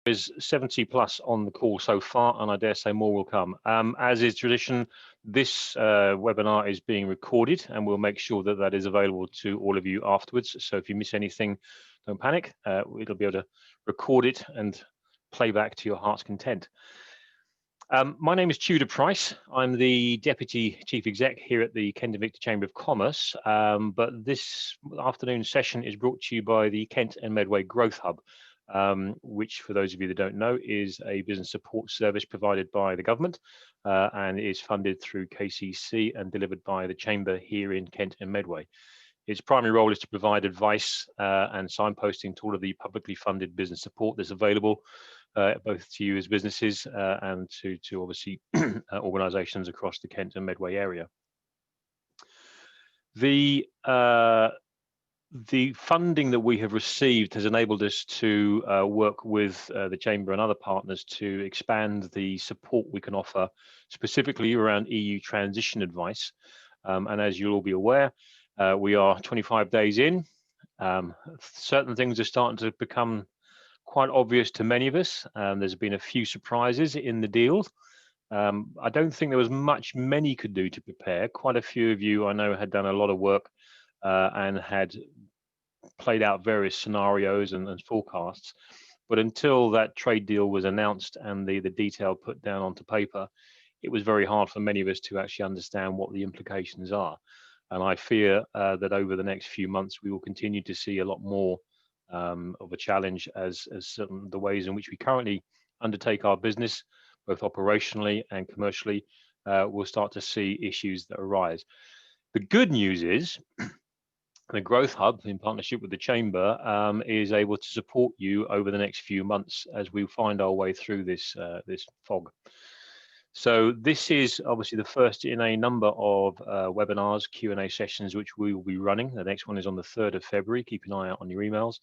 There's 70 plus on the call so far, and I dare say more will come. As is tradition, this webinar is being recorded, and we'll make sure that that is available to all of you afterwards. So if you miss anything, don't panic. It'll be able to record it and play back to your heart's content. My name is Tudor Price. I'm the Deputy Chief Exec here at the Kent Invicta Chamber of Commerce, but this afternoon session is brought to you by the Kent and Medway Growth Hub, which, for those of you that don't know, is a business support service provided by the government and is funded through KCC and delivered by the Chamber here in Kent and Medway. Its primary role is to provide advice and signposting to all of the publicly funded business support that's available, both to you as businesses and to obviously organisations across the Kent and Medway area. The funding that we have received has enabled us to work with the Chamber and other partners to expand the support we can offer specifically around EU transition advice. And as you'll all be aware, we are 25 days in. Certain things are starting to become quite obvious to many of us. There's been a few surprises in the deal. I don't think there was many could do to prepare. Quite a few of you I know had done a lot of work and had played out various scenarios and forecasts. But until that trade deal was announced and the detail put down onto paper, it was very hard for many of us to actually understand what the implications are. And I fear that over the next few months, we will continue to see a lot more of a challenge as the ways in which we currently undertake our business, both operationally and commercially, we'll start to see issues that arise. The good news is the Growth Hub, in partnership with the Chamber, is able to support you over the next few months as we find our way through this fog. So this is obviously the first in a number of webinars, Q&A sessions, which we will be running. The next one is on the 3rd of February. Keep an eye out on your emails,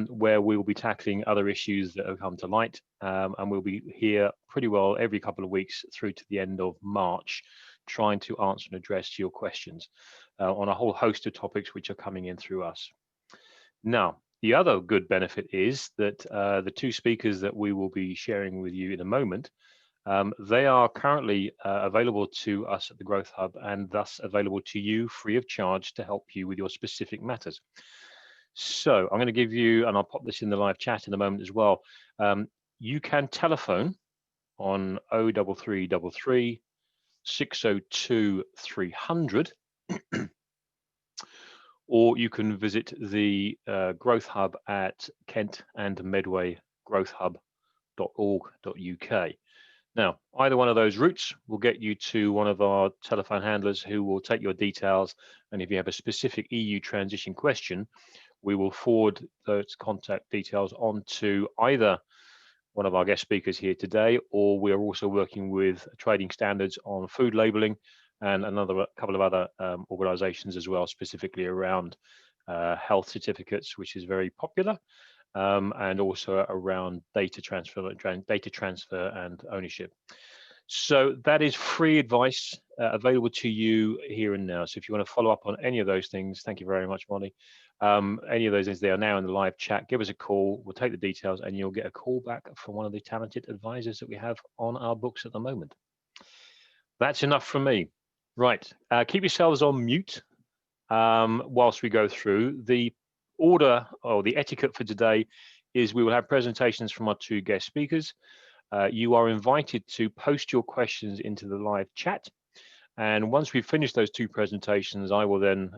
where we will be tackling other issues that have come to light. And we'll be here pretty well every couple of weeks through to the end of March, trying to answer and address your questions on a whole host of topics which are coming in through us. Now, the other good benefit is that the two speakers that we will be sharing with you in a moment, they are currently available to us at the Growth Hub and thus available to you free of charge to help you with your specific matters. So I'm going to give you, and I'll pop this in the live chat in a moment as well. You can telephone on 03333 602 300, or you can visit the Growth Hub at kentandmedwaygrowthhub.org.uk. Now, either one of those routes will get you to one of our telephone handlers who will take your details, and if you have a specific EU transition question, we will forward those contact details on to either one of our guest speakers here today, or we are also working with trading standards on food labelling and a couple of other organisations as well, specifically around health certificates, which is very popular, and also around data transfer and ownership. So that is free advice available to you here and now. So if you want to follow up on any of those things, thank you very much, Molly. Any of those things, they are now in the live chat. Give us a call. We'll take the details and you'll get a call back from one of the talented advisors that we have on our books at the moment. That's enough from me. Right. Keep yourselves on mute whilst we go through. The order or the etiquette for today is we will have presentations from our two guest speakers. You are invited to post your questions into the live chat. And once we've finished those two presentations, I will then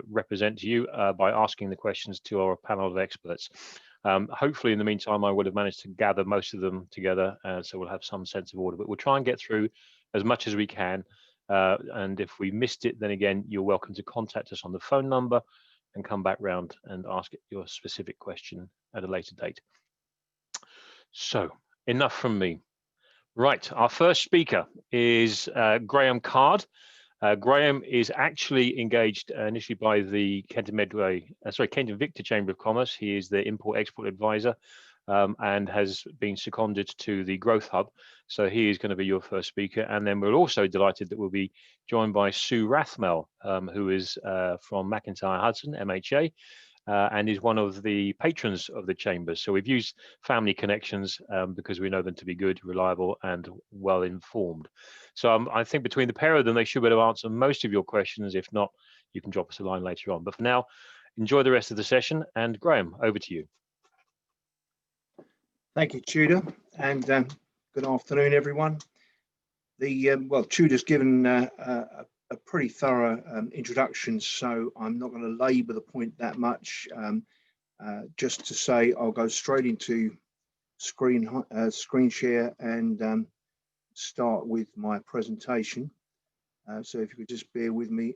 represent you by asking the questions to our panel of experts. Hopefully, in the meantime, I would have managed to gather most of them together, so we'll have some sense of order. But we'll try and get through as much as we can. And if we missed it, then again, you're welcome to contact us on the phone number and come back round and ask your specific question at a later date. So, enough from me. Right, our first speaker is Graham Card. Graham is actually engaged initially by the Kent Invicta Chamber of Commerce. He is the Import-Export Advisor and has been seconded to the Growth Hub. So he is going to be your first speaker. And then we're also delighted that we'll be joined by Sue Rathmell, who is from MacIntyre Hudson, MHA. and is one of the patrons of the Chamber. So we've used family connections because we know them to be good, reliable, and well informed. So I think between the pair of them, they should be able to answer most of your questions. If not, you can drop us a line later on. But for now, enjoy the rest of the session. And Graham, over to you. Thank you, Tudor, and good afternoon, everyone. Well, Tudor's given a pretty thorough introduction, so I'm not going to labour the point that much. Just to say, I'll go straight into screen share and start with my presentation. So if you could just bear with me,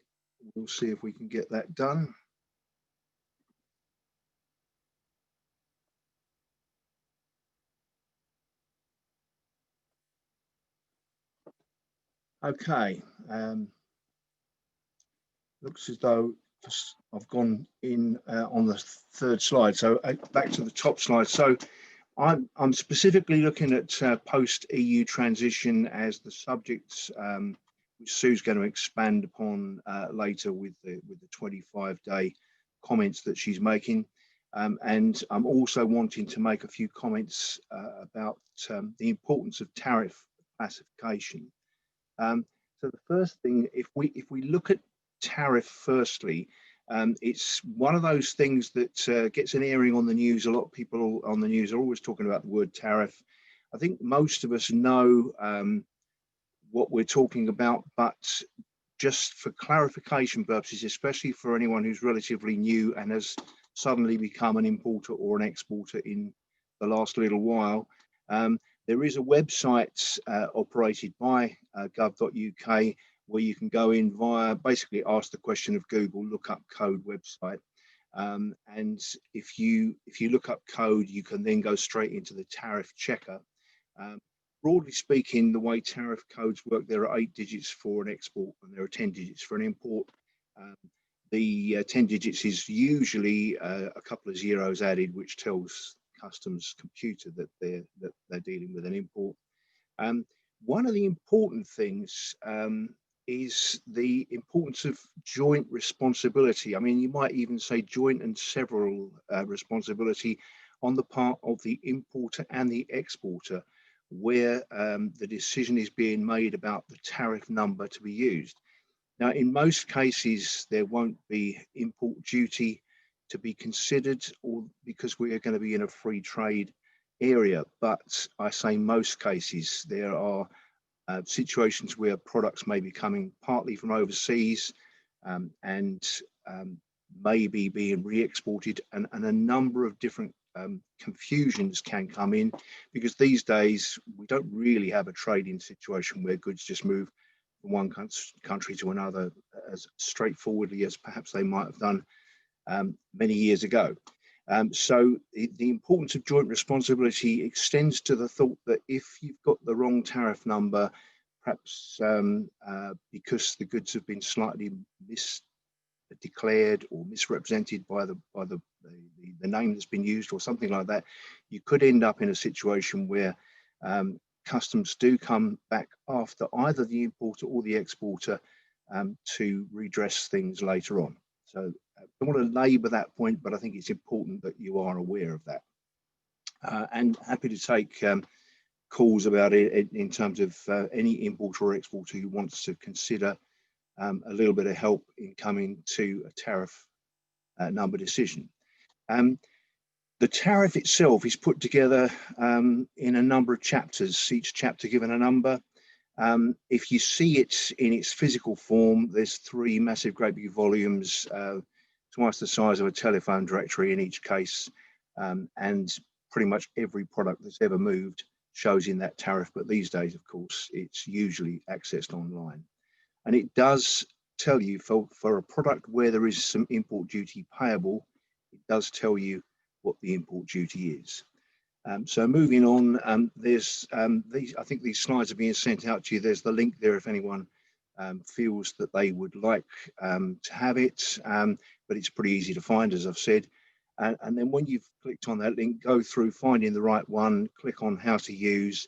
we'll see if we can get that done. Okay, looks as though I've gone in on the third slide. So back to the top slide. So I'm specifically looking at post-EU transition as the subject, which Sue's going to expand upon later with the 25-day comments that she's making. And I'm also wanting to make a few comments about the importance of tariff classification. So the first thing, if we look at tariff firstly, it's one of those things that gets an airing on the news. A lot of people on the news are always talking about the word tariff. I think most of us know what we're talking about, but just for clarification purposes, especially for anyone who's relatively new and has suddenly become an importer or an exporter in the last little while, there is a website operated by gov.uk where you can go in via, basically ask the question of Google, look up code website. And if you look up code, you can then go straight into the tariff checker. Broadly speaking, the way tariff codes work, there are 8 digits for an export and there are 10 digits for an import. The 10 digits is usually a couple of zeros added, which tells customs computer that they're dealing with an import. One of the important things is the importance of joint responsibility. I mean, you might even say joint and several responsibility on the part of the importer and the exporter, where the decision is being made about the tariff number to be used. Now, in most cases, there won't be import duty to be considered, or because we are going to be in a free trade area. But I say most cases, there are situations where products may be coming partly from overseas and maybe being re-exported, and a number of different confusions can come in, because these days we don't really have a trading situation where goods just move from one country to another as straightforwardly as perhaps they might have done many years ago. So the importance of joint responsibility extends to the thought that if you've got the wrong tariff number, perhaps because the goods have been slightly misdeclared or misrepresented by the name that's been used or something like that, you could end up in a situation where customs do come back after either the importer or the exporter to redress things later on. So I don't want to labour that point, but I think it's important that you are aware of that. And happy to take calls about it in terms of any importer or exporter who wants to consider a little bit of help in coming to a tariff number decision. The tariff itself is put together in a number of chapters, each chapter given a number. If you see it in its physical form, there's 3 massive great big volumes, twice the size of a telephone directory in each case, and pretty much every product that's ever moved shows in that tariff. But these days, of course, it's usually accessed online. And it does tell you for a product where there is some import duty payable, it does tell you what the import duty is. So moving on, there's I think these slides are being sent out to you. There's the link there if anyone feels that they would like to have it, but it's pretty easy to find, as I've said. And then when you've clicked on that link, go through finding the right one, click on how to use.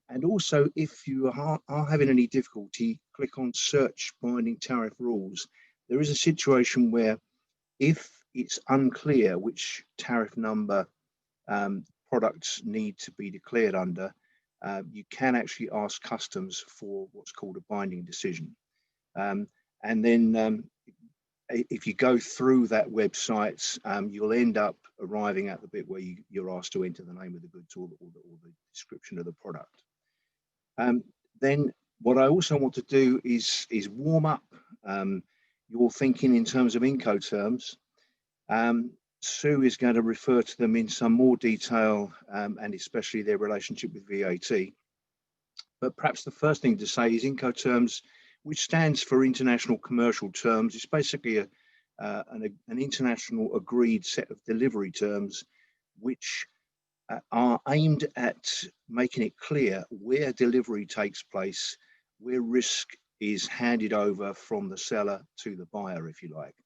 And also, if you are having any difficulty, click on search binding tariff rules. There is a situation where if it's unclear which tariff number products need to be declared under, you can actually ask customs for what's called a binding decision. And then if you go through that website, you'll end up arriving at the bit where you're asked to enter the name of the goods or the description of the product. Then what I also want to do is warm up your thinking in terms of Incoterms. Sue is going to refer to them in some more detail, and especially their relationship with VAT. But perhaps the first thing to say is Incoterms, which stands for International Commercial Terms. It's basically an international agreed set of delivery terms which are aimed at making it clear where delivery takes place, where risk is handed over from the seller to the buyer, if you like.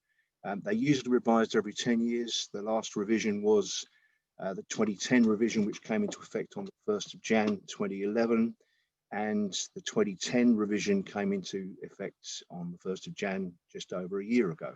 They usually revised every 10 years. The last revision was the 2010 revision, which came into effect on the 1st of Jan 2011. And the 2010 revision came into effect on the 1st of Jan, just over a year ago.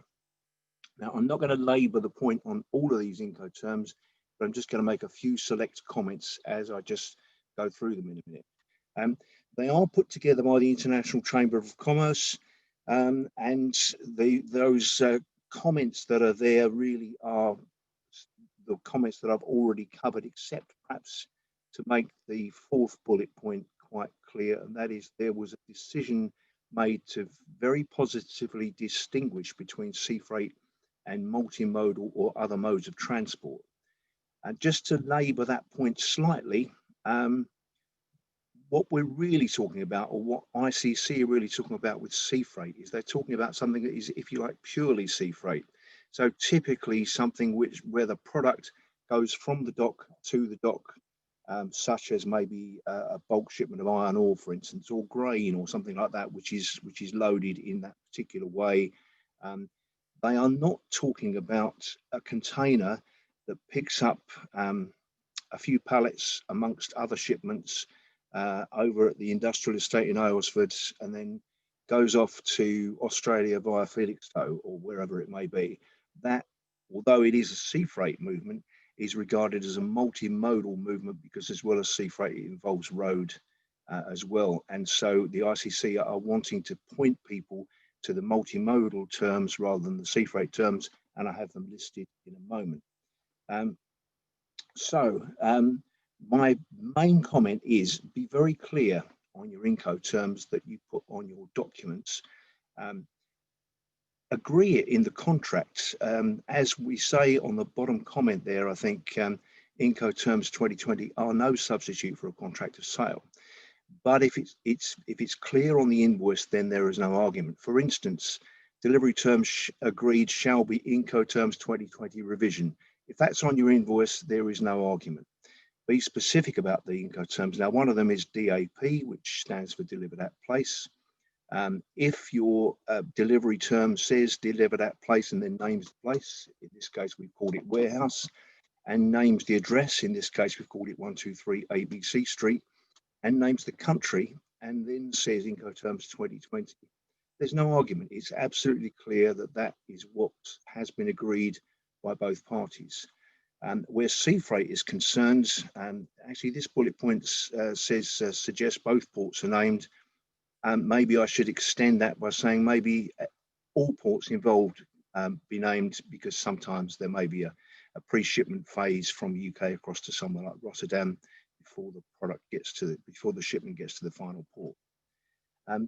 Now, I'm not going to labour the point on all of these Incoterms, but I'm just going to make a few select comments as I just go through them in a minute. They are put together by the International Chamber of Commerce, and those comments that are there really are the comments that I've already covered, except perhaps to make the fourth bullet point quite clear, and that is there was a decision made to very positively distinguish between sea freight and multimodal or other modes of transport. And just to labour that point slightly, what we're really talking about, or what ICC are really talking about with sea freight, is they're talking about something that is, if you like, purely sea freight. So typically something where the product goes from the dock to the dock, such as maybe a bulk shipment of iron ore, for instance, or grain or something like that, which is loaded in that particular way. They are not talking about a container that picks up a few pallets amongst other shipments over at the industrial estate in Aylesford and then goes off to Australia via Felixstowe or wherever it may be. That, although it is a sea freight movement, is regarded as a multimodal movement because as well as sea freight, it involves road as well. And so the ICC are wanting to point people to the multimodal terms rather than the sea freight terms, and I have them listed in a moment. My main comment is be very clear on your Incoterms that you put on your documents. Agree it in the contracts. As we say on the bottom comment there, I think Incoterms 2020 are no substitute for a contract of sale. But if it's clear on the invoice, then there is no argument. For instance, delivery terms agreed shall be Incoterms 2020 revision. If that's on your invoice, there is no argument. Be specific about the Incoterms. Now, one of them is DAP, which stands for delivered at place. If your delivery term says delivered at place and then names the place, in this case we've called it warehouse, and names the address, in this case we've called it 123 ABC Street, and names the country, and then says Incoterms 2020, there's no argument. It's absolutely clear that that is what has been agreed by both parties. Where sea freight is concerned, actually this bullet point suggests both ports are named. Maybe I should extend that by saying maybe all ports involved be named, because sometimes there may be a pre-shipment phase from the UK across to somewhere like Rotterdam before the product gets to before the shipment gets to the final port.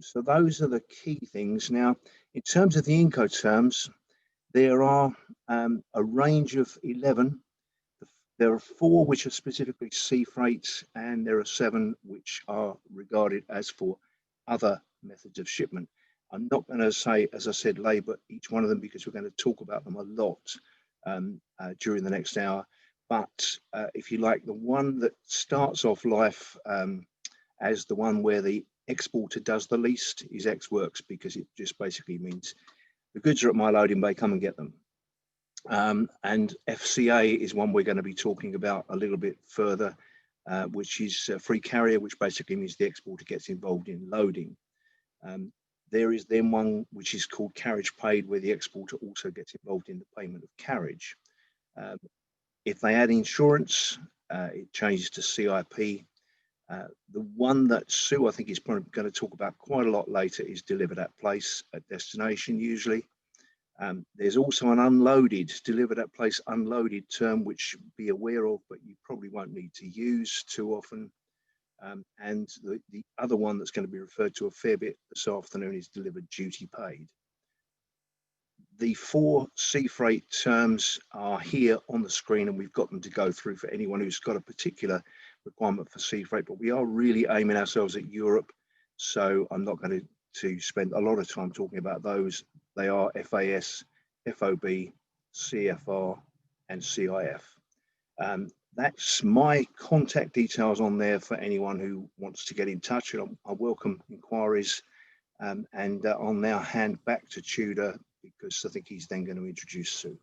So those are the key things. Now, in terms of the Incoterms, there are a range of 11. There are 4 which are specifically sea freight, and there are 7 which are regarded as for other methods of shipment. I'm not going to say, as I said, labour each one of them because we're going to talk about them a lot during the next hour. But if you like, the one that starts off life as the one where the exporter does the least is Ex Works, because it just basically means the goods are at my loading bay, come and get them. And FCA is one we're going to be talking about a little bit further, which is free carrier, which basically means the exporter gets involved in loading. There is then one which is called carriage paid, where the exporter also gets involved in the payment of carriage. If they add insurance, it changes to CIP. The one that Sue, I think, is probably going to talk about quite a lot later is delivered at place, at destination usually. There's also an unloaded, delivered at place unloaded term, which be aware of, but you probably won't need to use too often. And the other one that's going to be referred to a fair bit this afternoon is delivered duty paid. The 4 sea freight terms are here on the screen, and we've got them to go through for anyone who's got a particular requirement for sea freight, but we are really aiming ourselves at Europe, so I'm not going to spend a lot of time talking about those. They are FAS, FOB, CFR, and CIF. That's my contact details on there for anyone who wants to get in touch. I welcome inquiries, and I'll now hand back to Tudor, because I think he's then going to introduce Sue.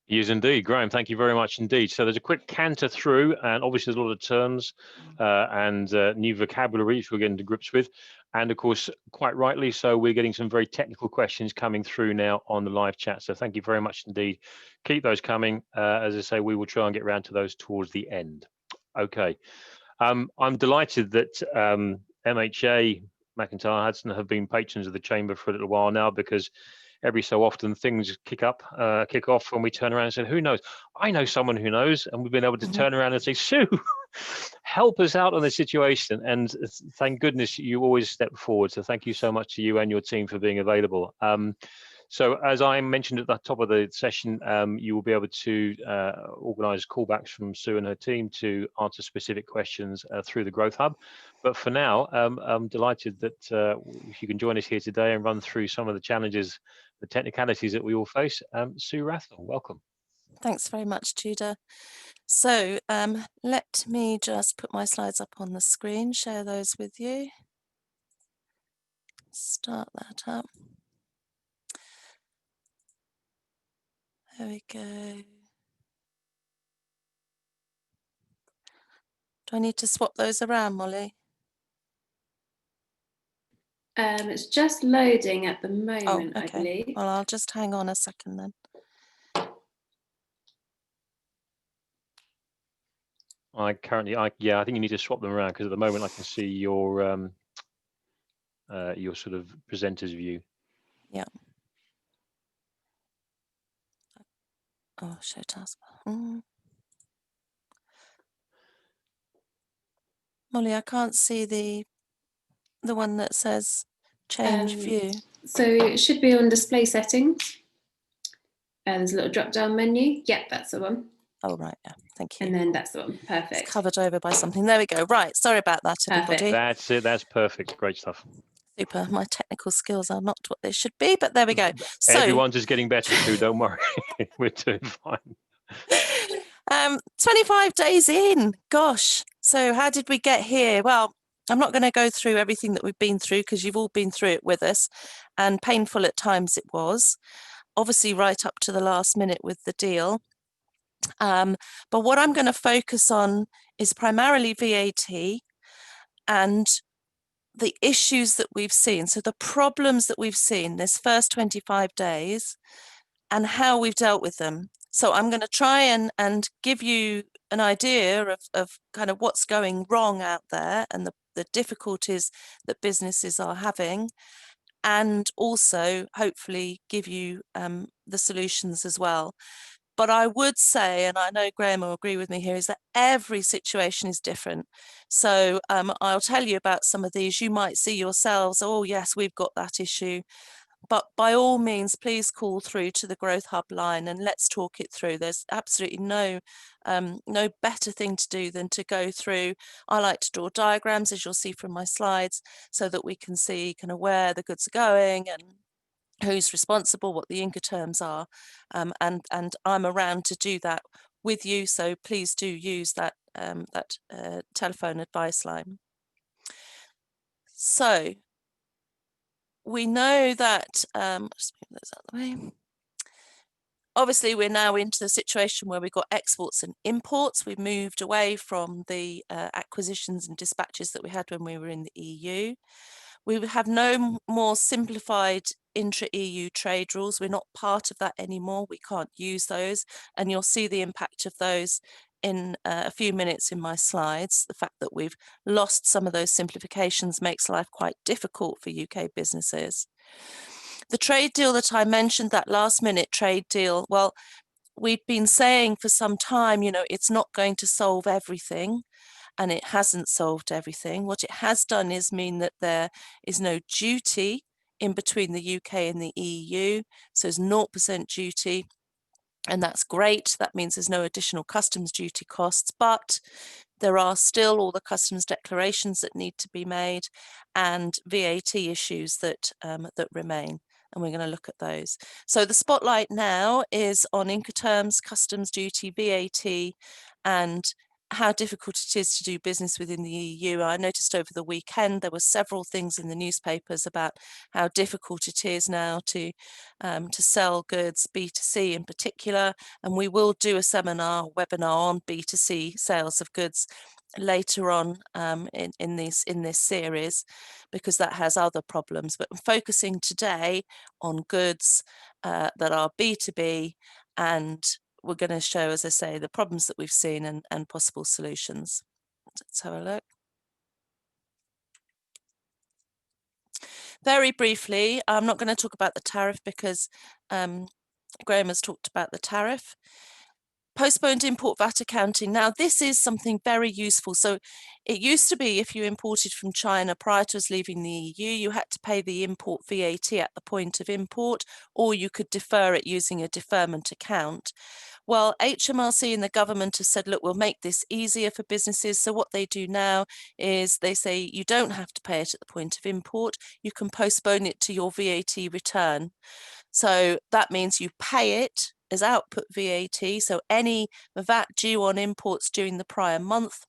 He is indeed. Graham, thank you very much indeed. So there's a quick canter through, and obviously there's a lot of terms and new vocabulary which we're getting to grips with. And of course, quite rightly so, we're getting some very technical questions coming through now on the live chat. So thank you very much indeed. Keep those coming. As I say, we will try and get around to those towards the end. Okay. I'm delighted that MHA, MacIntyre, Hudson have been patrons of the Chamber for a little while now, because every so often things kick off when we turn around and say, who knows? I know someone who knows, and we've been able to turn around and say, Sue, help us out on this situation. And thank goodness you always step forward. So thank you so much to you and your team for being available. So as I mentioned at the top of the session, you will be able to organise callbacks from Sue and her team to answer specific questions through the Growth Hub. But for now, I'm delighted that you can join us here today and run through some of the challenges, the technicalities that we all face. Sue Rathmell, welcome. Thanks very much, Tudor. So let me just put my slides up on the screen, share those with you. Start that up. There we go. Do I need to swap those around, Molly? It's just loading at the moment, oh, okay. I believe. Well, I'll just hang on a second then. I think you need to swap them around, because at the moment I can see your sort of presenter's view. Yeah. Oh, show task. Molly, I can't see the one that says change view. So it should be on display settings. There's a little drop down menu. Yep, that's the one. Oh, right. Yeah, thank you. And then that's the one. Perfect. It's covered over by something. There we go. Right. Sorry about that, everybody. That's it. That's perfect. Great stuff. Super. My technical skills are not what they should be, but there we go. So everyone's just getting better too. Don't worry. We're doing fine. 25 days in. Gosh. So how did we get here? Well, I'm not going to go through everything that we've been through, because you've all been through it with us, and painful at times it was. Obviously, right up to the last minute with the deal. But what I'm going to focus on is primarily VAT and the issues that we've seen. So the problems that we've seen this first 25 days and how we've dealt with them. So I'm going to try and give you an idea of kind of what's going wrong out there and the difficulties that businesses are having, and also hopefully give you the solutions as well. But I would say, and I know Graham will agree with me here, is that every situation is different. So I'll tell you about some of these. You might see yourselves, oh yes, we've got that issue. But by all means, please call through to the Growth Hub line and let's talk it through. There's absolutely no better thing to do than to go through. I like to draw diagrams, as you'll see from my slides, so that we can see kind of where the goods are going and who's responsible, what the Incoterms are, and I'm around to do that with you. So please do use that telephone advice line. So we know that, just move those out of the way. Obviously, we're now into the situation where we've got exports and imports. We've moved away from the acquisitions and dispatches that we had when we were in the EU. We have no more simplified intra-EU trade rules. We're not part of that anymore. We can't use those, and you'll see the impact of those in a few minutes in my slides. The fact that we've lost some of those simplifications makes life quite difficult for UK businesses. The trade deal that I mentioned, that last minute trade deal, well, we've been saying for some time, you know, it's not going to solve everything, and it hasn't solved everything. What it has done is mean that there is no duty in between the UK and the EU, so it's 0% duty, and that's great. That means there's no additional customs duty costs, but there are still all the customs declarations that need to be made and VAT issues that that remain, and we're going to look at those. So the spotlight now is on Incoterms, customs duty, VAT, and how difficult it is to do business within the EU. I noticed over the weekend there were several things in the newspapers about how difficult it is now to sell goods, B2C in particular, and we will do a webinar on B2C sales of goods later on in this series, because that has other problems. But I'm focusing today on goods that are B2B, and we're going to show, as I say, the problems that we've seen and possible solutions. Let's have a look. Very briefly, I'm not going to talk about the tariff because Graham has talked about the tariff. Postponed import VAT accounting. Now, this is something very useful. So it used to be if you imported from China prior to us leaving the EU, you had to pay the import VAT at the point of import, or you could defer it using a deferment account. Well, HMRC and the government have said, look, we'll make this easier for businesses. So what they do now is they say you don't have to pay it at the point of import. You can postpone it to your VAT return. So that means you pay it as output VAT. So any VAT due on imports during the prior month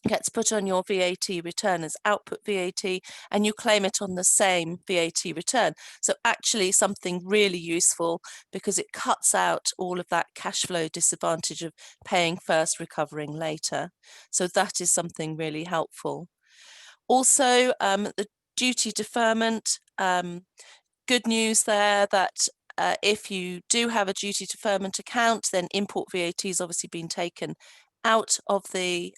gets put on your VAT return as output VAT, and you claim it on the same VAT return. So actually something really useful, because it cuts out all of that cash flow disadvantage of paying first, recovering later. So that is something really helpful. Also, the duty deferment, good news there that if you do have a duty deferment account, then import VAT has obviously been taken out of the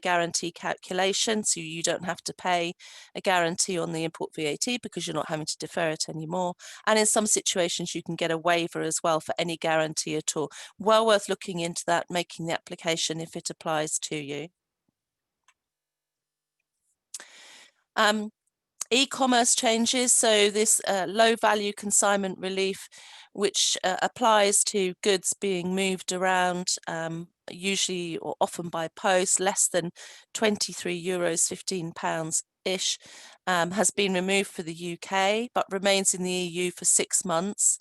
guarantee calculation, so you don't have to pay a guarantee on the import VAT because you're not having to defer it anymore. And in some situations you can get a waiver as well for any guarantee at all. Well worth looking into that, making the application if it applies to you. E-commerce changes, so this low value consignment relief, which applies to goods being moved around, usually or often by post, less than €23, £15-ish, has been removed for the UK, but remains in the EU for 6 months.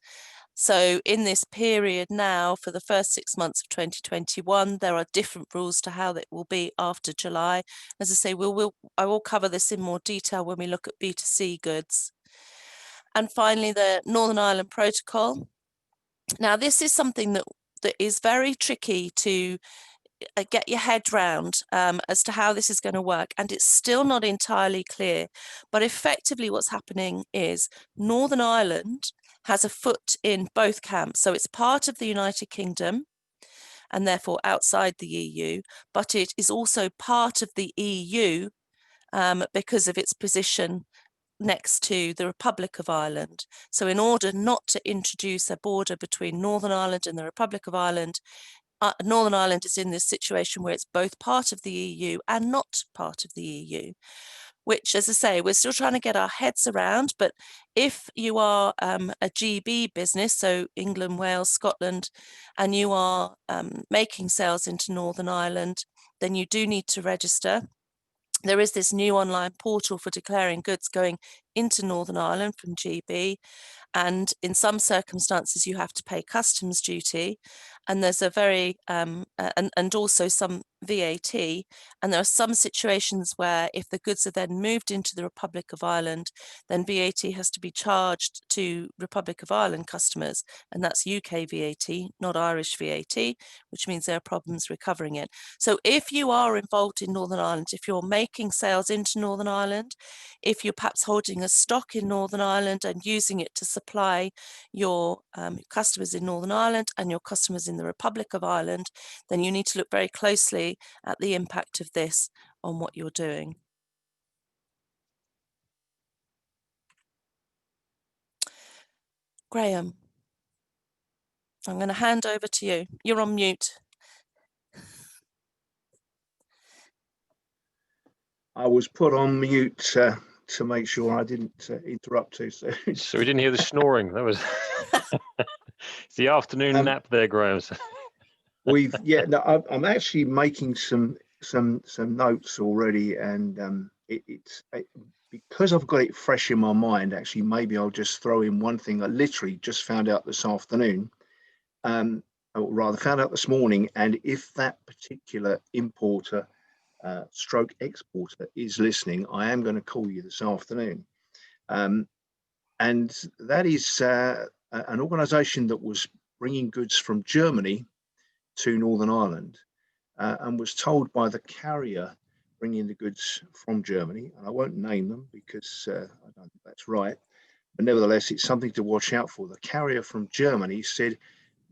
So in this period now, for the first 6 months of 2021, there are different rules to how it will be after July. As I say, I will cover this in more detail when we look at B2C goods. And finally, the Northern Ireland Protocol. Now, this is something that is very tricky to get your head round as to how this is going to work, and it's still not entirely clear. But effectively what's happening is Northern Ireland has a foot in both camps. So it's part of the United Kingdom and therefore outside the EU, but it is also part of the EU because of its position next to the Republic of Ireland. So in order not to introduce a border between Northern Ireland and the Republic of Ireland, Northern Ireland is in this situation where it's both part of the EU and not part of the EU, which, as I say, we're still trying to get our heads around. But if you are a GB business, so England, Wales, Scotland, and you are making sales into Northern Ireland, then you do need to register. There is this new online portal for declaring goods going into Northern Ireland from GB, And in some circumstances, you have to pay customs duty, and there's a very and also some VAT. And there are some situations where if the goods are then moved into the Republic of Ireland, then VAT has to be charged to Republic of Ireland customers, and that's UK VAT, not Irish VAT, which means there are problems recovering it. So if you are involved in Northern Ireland, if you're making sales into Northern Ireland, if you're perhaps holding a stock in Northern Ireland and using it to supply your customers in Northern Ireland and your customers in the Republic of Ireland, then you need to look very closely at the impact of this on what you're doing. Graham, I'm going to hand over to you. You're on mute. I was put on mute to make sure I didn't interrupt too soon. So we didn't hear the snoring. That was it's the afternoon nap there, Graham. No, I'm actually making some notes already, and it's because I've got it fresh in my mind. Actually, maybe I'll just throw in one thing I literally just found out this afternoon, or rather found out this morning. And if that particular importer stroke exporter is listening, I am going to call you this afternoon. And that is an organisation that was bringing goods from Germany to Northern Ireland and was told by the carrier bringing the goods from Germany, and I won't name them because I don't think that's right, but nevertheless, it's something to watch out for. The carrier from Germany said,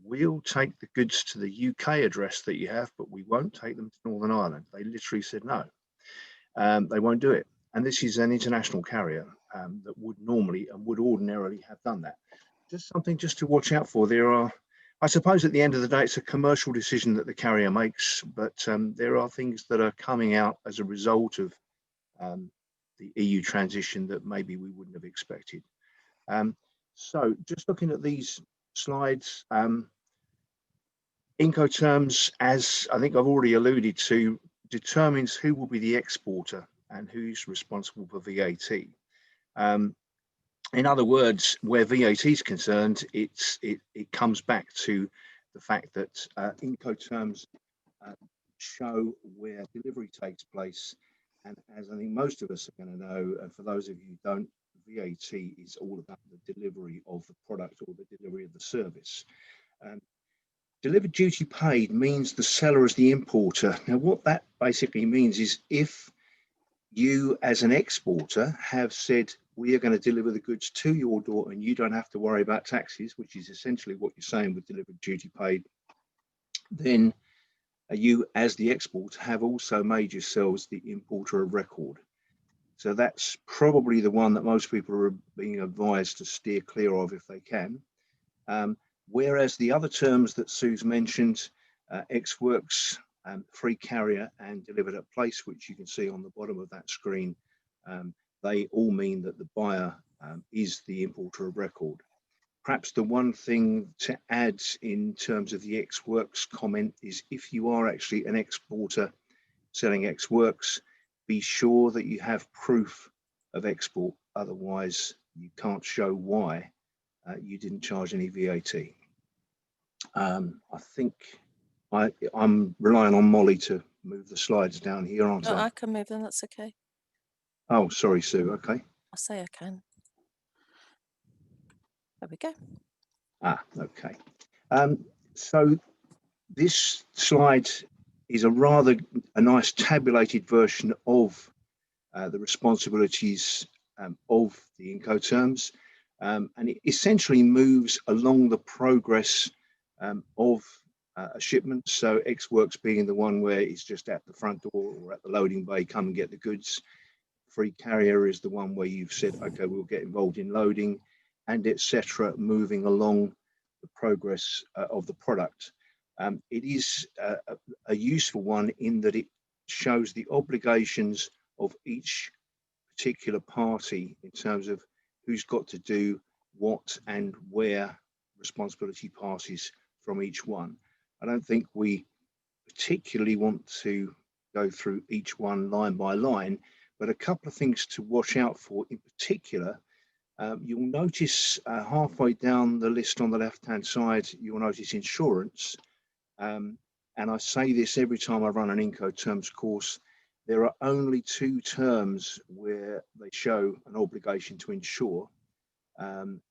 we'll take the goods to the UK address that you have, but we won't take them to Northern Ireland. They literally said no, they won't do it. And this is an international carrier that would normally and would ordinarily have done that. Just something just to watch out for. There are, I suppose at the end of the day, it's a commercial decision that the carrier makes, but there are things that are coming out as a result of the EU transition that maybe we wouldn't have expected. So just looking at these slides, Incoterms, as I think I've already alluded to, determines who will be the exporter and who's responsible for VAT. In other words, where VAT is concerned, it comes back to the fact that Incoterms show where delivery takes place. And as I think most of us are going to know, and for those of you who don't, VAT is all about the delivery of the product or the delivery of the service. Delivered duty paid means the seller is the importer. Now, what that basically means is if you as an exporter have said, we are going to deliver the goods to your door and you don't have to worry about taxes, which is essentially what you're saying with delivered duty paid, then you as the exporter have also made yourselves the importer of record. So that's probably the one that most people are being advised to steer clear of if they can. Whereas the other terms that Sue's mentioned, ex-works, free carrier and delivered at place, which you can see on the bottom of that screen, they all mean that the buyer is the importer of record. Perhaps the one thing to add in terms of the ex-works comment is if you are actually an exporter selling ex-works, be sure that you have proof of export, otherwise you can't show why you didn't charge any VAT. I think I'm relying on Molly to move the slides down here, aren't I? I can move them, that's okay. Oh, sorry, Sue, okay. I say I can. There we go. Okay. So this slide is a nice tabulated version of the responsibilities of the Incoterms. And it essentially moves along the progress of a shipment. So ex-works being the one where it's just at the front door or at the loading bay, come and get the goods. Free carrier is the one where you've said, okay, we'll get involved in loading and etc., moving along the progress of the product. It is a useful one in that it shows the obligations of each particular party in terms of who's got to do what and where responsibility passes from each one. I don't think we particularly want to go through each one line by line, but a couple of things to watch out for in particular You'll notice halfway down the list on the left-hand side, you'll notice insurance. And I say this every time I run an Incoterms course, there are only 2 terms where they show an obligation to insure.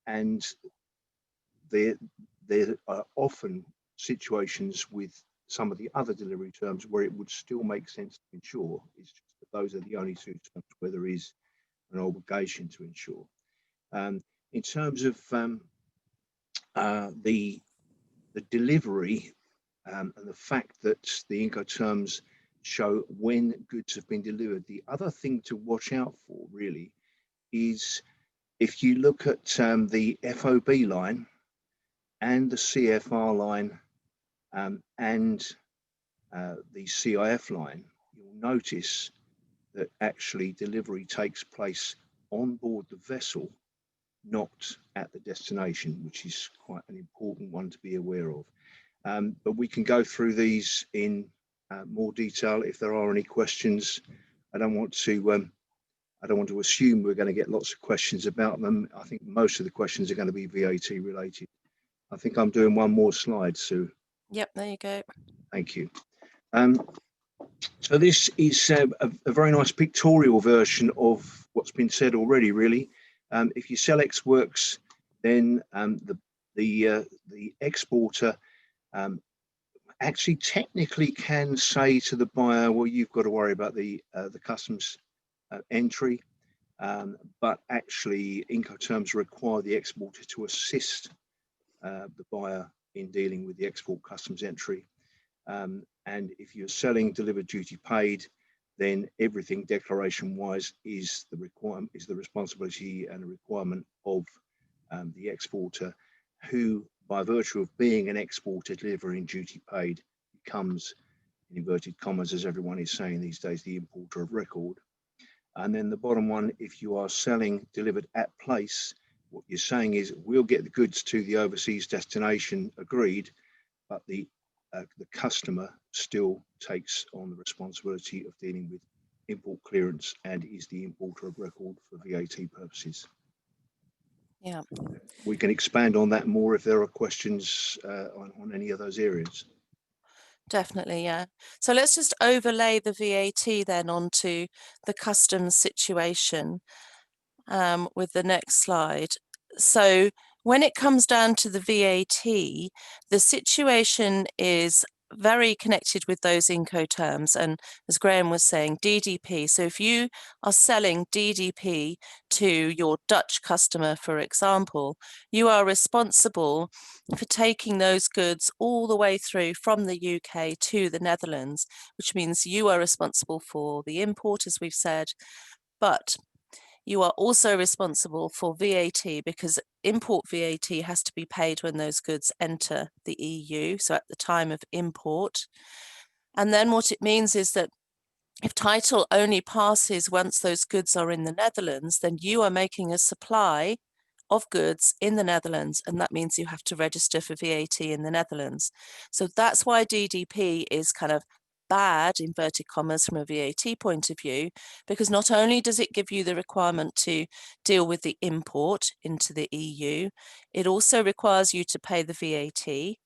And there are often situations with some of the other delivery terms where it would still make sense to insure. It's just that those are the only 2 terms where there is an obligation to insure. In terms of the delivery and the fact that the Incoterms show when goods have been delivered, the other thing to watch out for really is if you look at the FOB line and the CFR line and the CIF line, you'll notice that actually delivery takes place on board the vessel, not at the destination, which is quite an important one to be aware of. But we can go through these in more detail if there are any questions. I don't want to assume we're going to get lots of questions about them. I think most of the questions are going to be VAT related. I think I'm doing one more slide, Sue. Yep, there you go. Thank you. So this is a very nice pictorial version of what's been said already, really. If you sell ex works, then the exporter actually technically can say to the buyer, well, you've got to worry about the customs entry, but actually Incoterms require the exporter to assist the buyer in dealing with the export customs entry. And if you're selling delivered duty paid, then everything declaration wise is the responsibility and the requirement of the exporter, who by virtue of being an exporter delivering duty paid becomes, in inverted commas, as everyone is saying these days, the importer of record. And then the bottom one, if you are selling delivered at place, what you're saying is we'll get the goods to the overseas destination agreed, but the customer still takes on the responsibility of dealing with import clearance and is the importer of record for VAT purposes. Yeah. We can expand on that more if there are questions on any of those areas. Definitely, yeah. So let's just overlay the VAT then onto the customs situation with the next slide. So when it comes down to the VAT, the situation is very connected with those Incoterms, and as Graham was saying, DDP. So if you are selling DDP to your Dutch customer, for example, you are responsible for taking those goods all the way through from the UK to the Netherlands, which means you are responsible for the import, as we've said, but you are also responsible for VAT, because import VAT has to be paid when those goods enter the EU, so at the time of import. And then what it means is that if title only passes once those goods are in the Netherlands, then you are making a supply of goods in the Netherlands, and that means you have to register for VAT in the Netherlands. So that's why DDP is kind of bad, inverted commas, from a VAT point of view, because not only does it give you the requirement to deal with the import into the EU, it also requires you to pay the VAT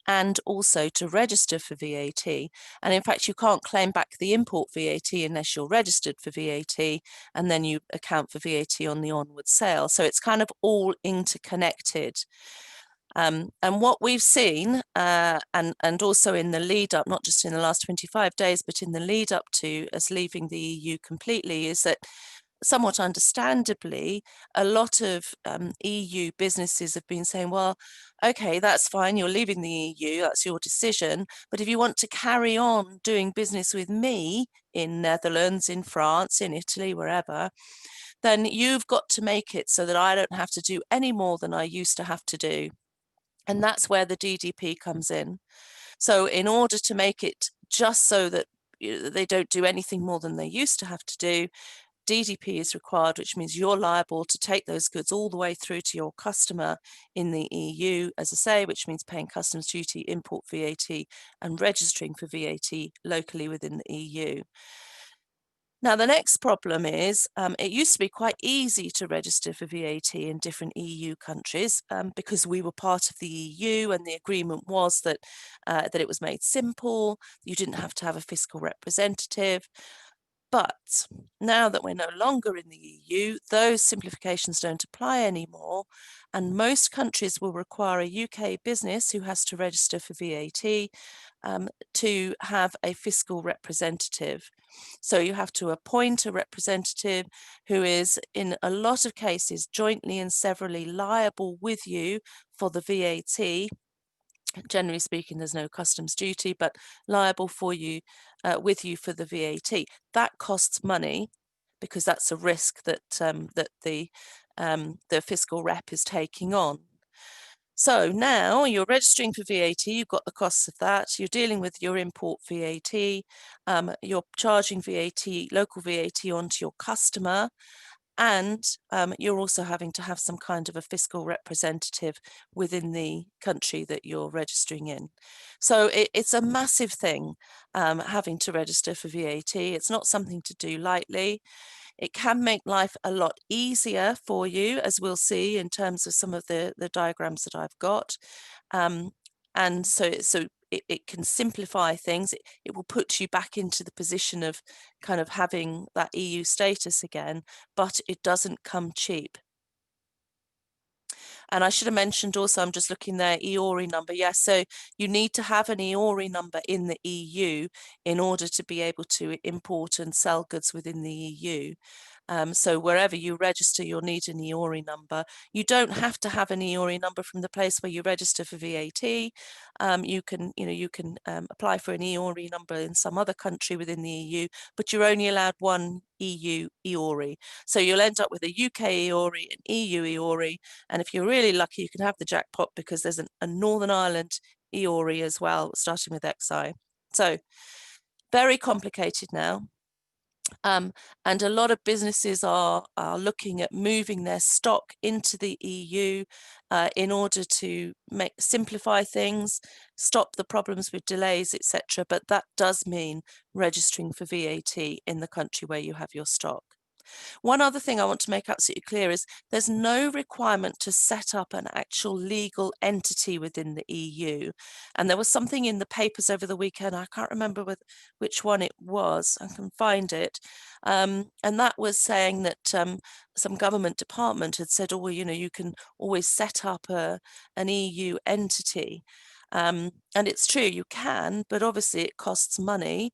and also to register for VAT. And in fact, you can't claim back the import VAT unless you're registered for VAT, and then you account for VAT on the onward sale. So it's kind of all interconnected. And what we've seen, and also in the lead up, not just in the last 25 days, but in the lead up to us leaving the EU completely, is that somewhat understandably, a lot of EU businesses have been saying, well, okay, that's fine, you're leaving the EU, that's your decision, but if you want to carry on doing business with me in Netherlands, in France, in Italy, wherever, then you've got to make it so that I don't have to do any more than I used to have to do. And that's where the DDP comes in. So in order to make it just so that they don't do anything more than they used to have to do, DDP is required, which means you're liable to take those goods all the way through to your customer in the EU, as I say, which means paying customs duty, import VAT, and registering for VAT locally within the EU. Now, the next problem is it used to be quite easy to register for VAT in different EU countries because we were part of the EU, and the agreement was that that it was made simple. You didn't have to have a fiscal representative. But now that we're no longer in the EU, those simplifications don't apply anymore, and most countries will require a UK business who has to register for VAT to have a fiscal representative. So you have to appoint a representative who is, in a lot of cases, jointly and severally liable with you for the VAT. Generally speaking, there's no customs duty, but liable for you with you for the VAT. That costs money because that's a risk that that the fiscal rep is taking on. So now you're registering for VAT, you've got the costs of that, you're dealing with your import VAT, you're charging VAT, local VAT onto your customer, and you're also having to have some kind of a fiscal representative within the country that you're registering in. So it's a massive thing having to register for VAT. It's not something to do lightly. It can make life a lot easier for you, as we'll see in terms of some of the diagrams that I've got. And so it can simplify things. It will put you back into the position of kind of having that EU status again, but it doesn't come cheap. And I should have mentioned also, I'm just looking there, EORI number. Yes, so you need to have an EORI number in the EU in order to be able to import and sell goods within the EU. So wherever you register, you'll need an EORI number. You don't have to have an EORI number from the place where you register for VAT. You can apply for an EORI number in some other country within the EU, but you're only allowed one EU EORI. So you'll end up with a UK EORI, an EU EORI, and if you're really lucky, you can have the jackpot because there's a Northern Ireland EORI as well, starting with XI. So very complicated now. And a lot of businesses are looking at moving their stock into the EU in order to simplify things, stop the problems with delays, etc. But that does mean registering for VAT in the country where you have your stock. One other thing I want to make absolutely clear is there's no requirement to set up an actual legal entity within the EU. And there was something in the papers over the weekend, I can't remember which one it was, I can find it. And that was saying that some government department had said, oh, well, you can always set up an EU entity. And it's true, you can, but obviously it costs money.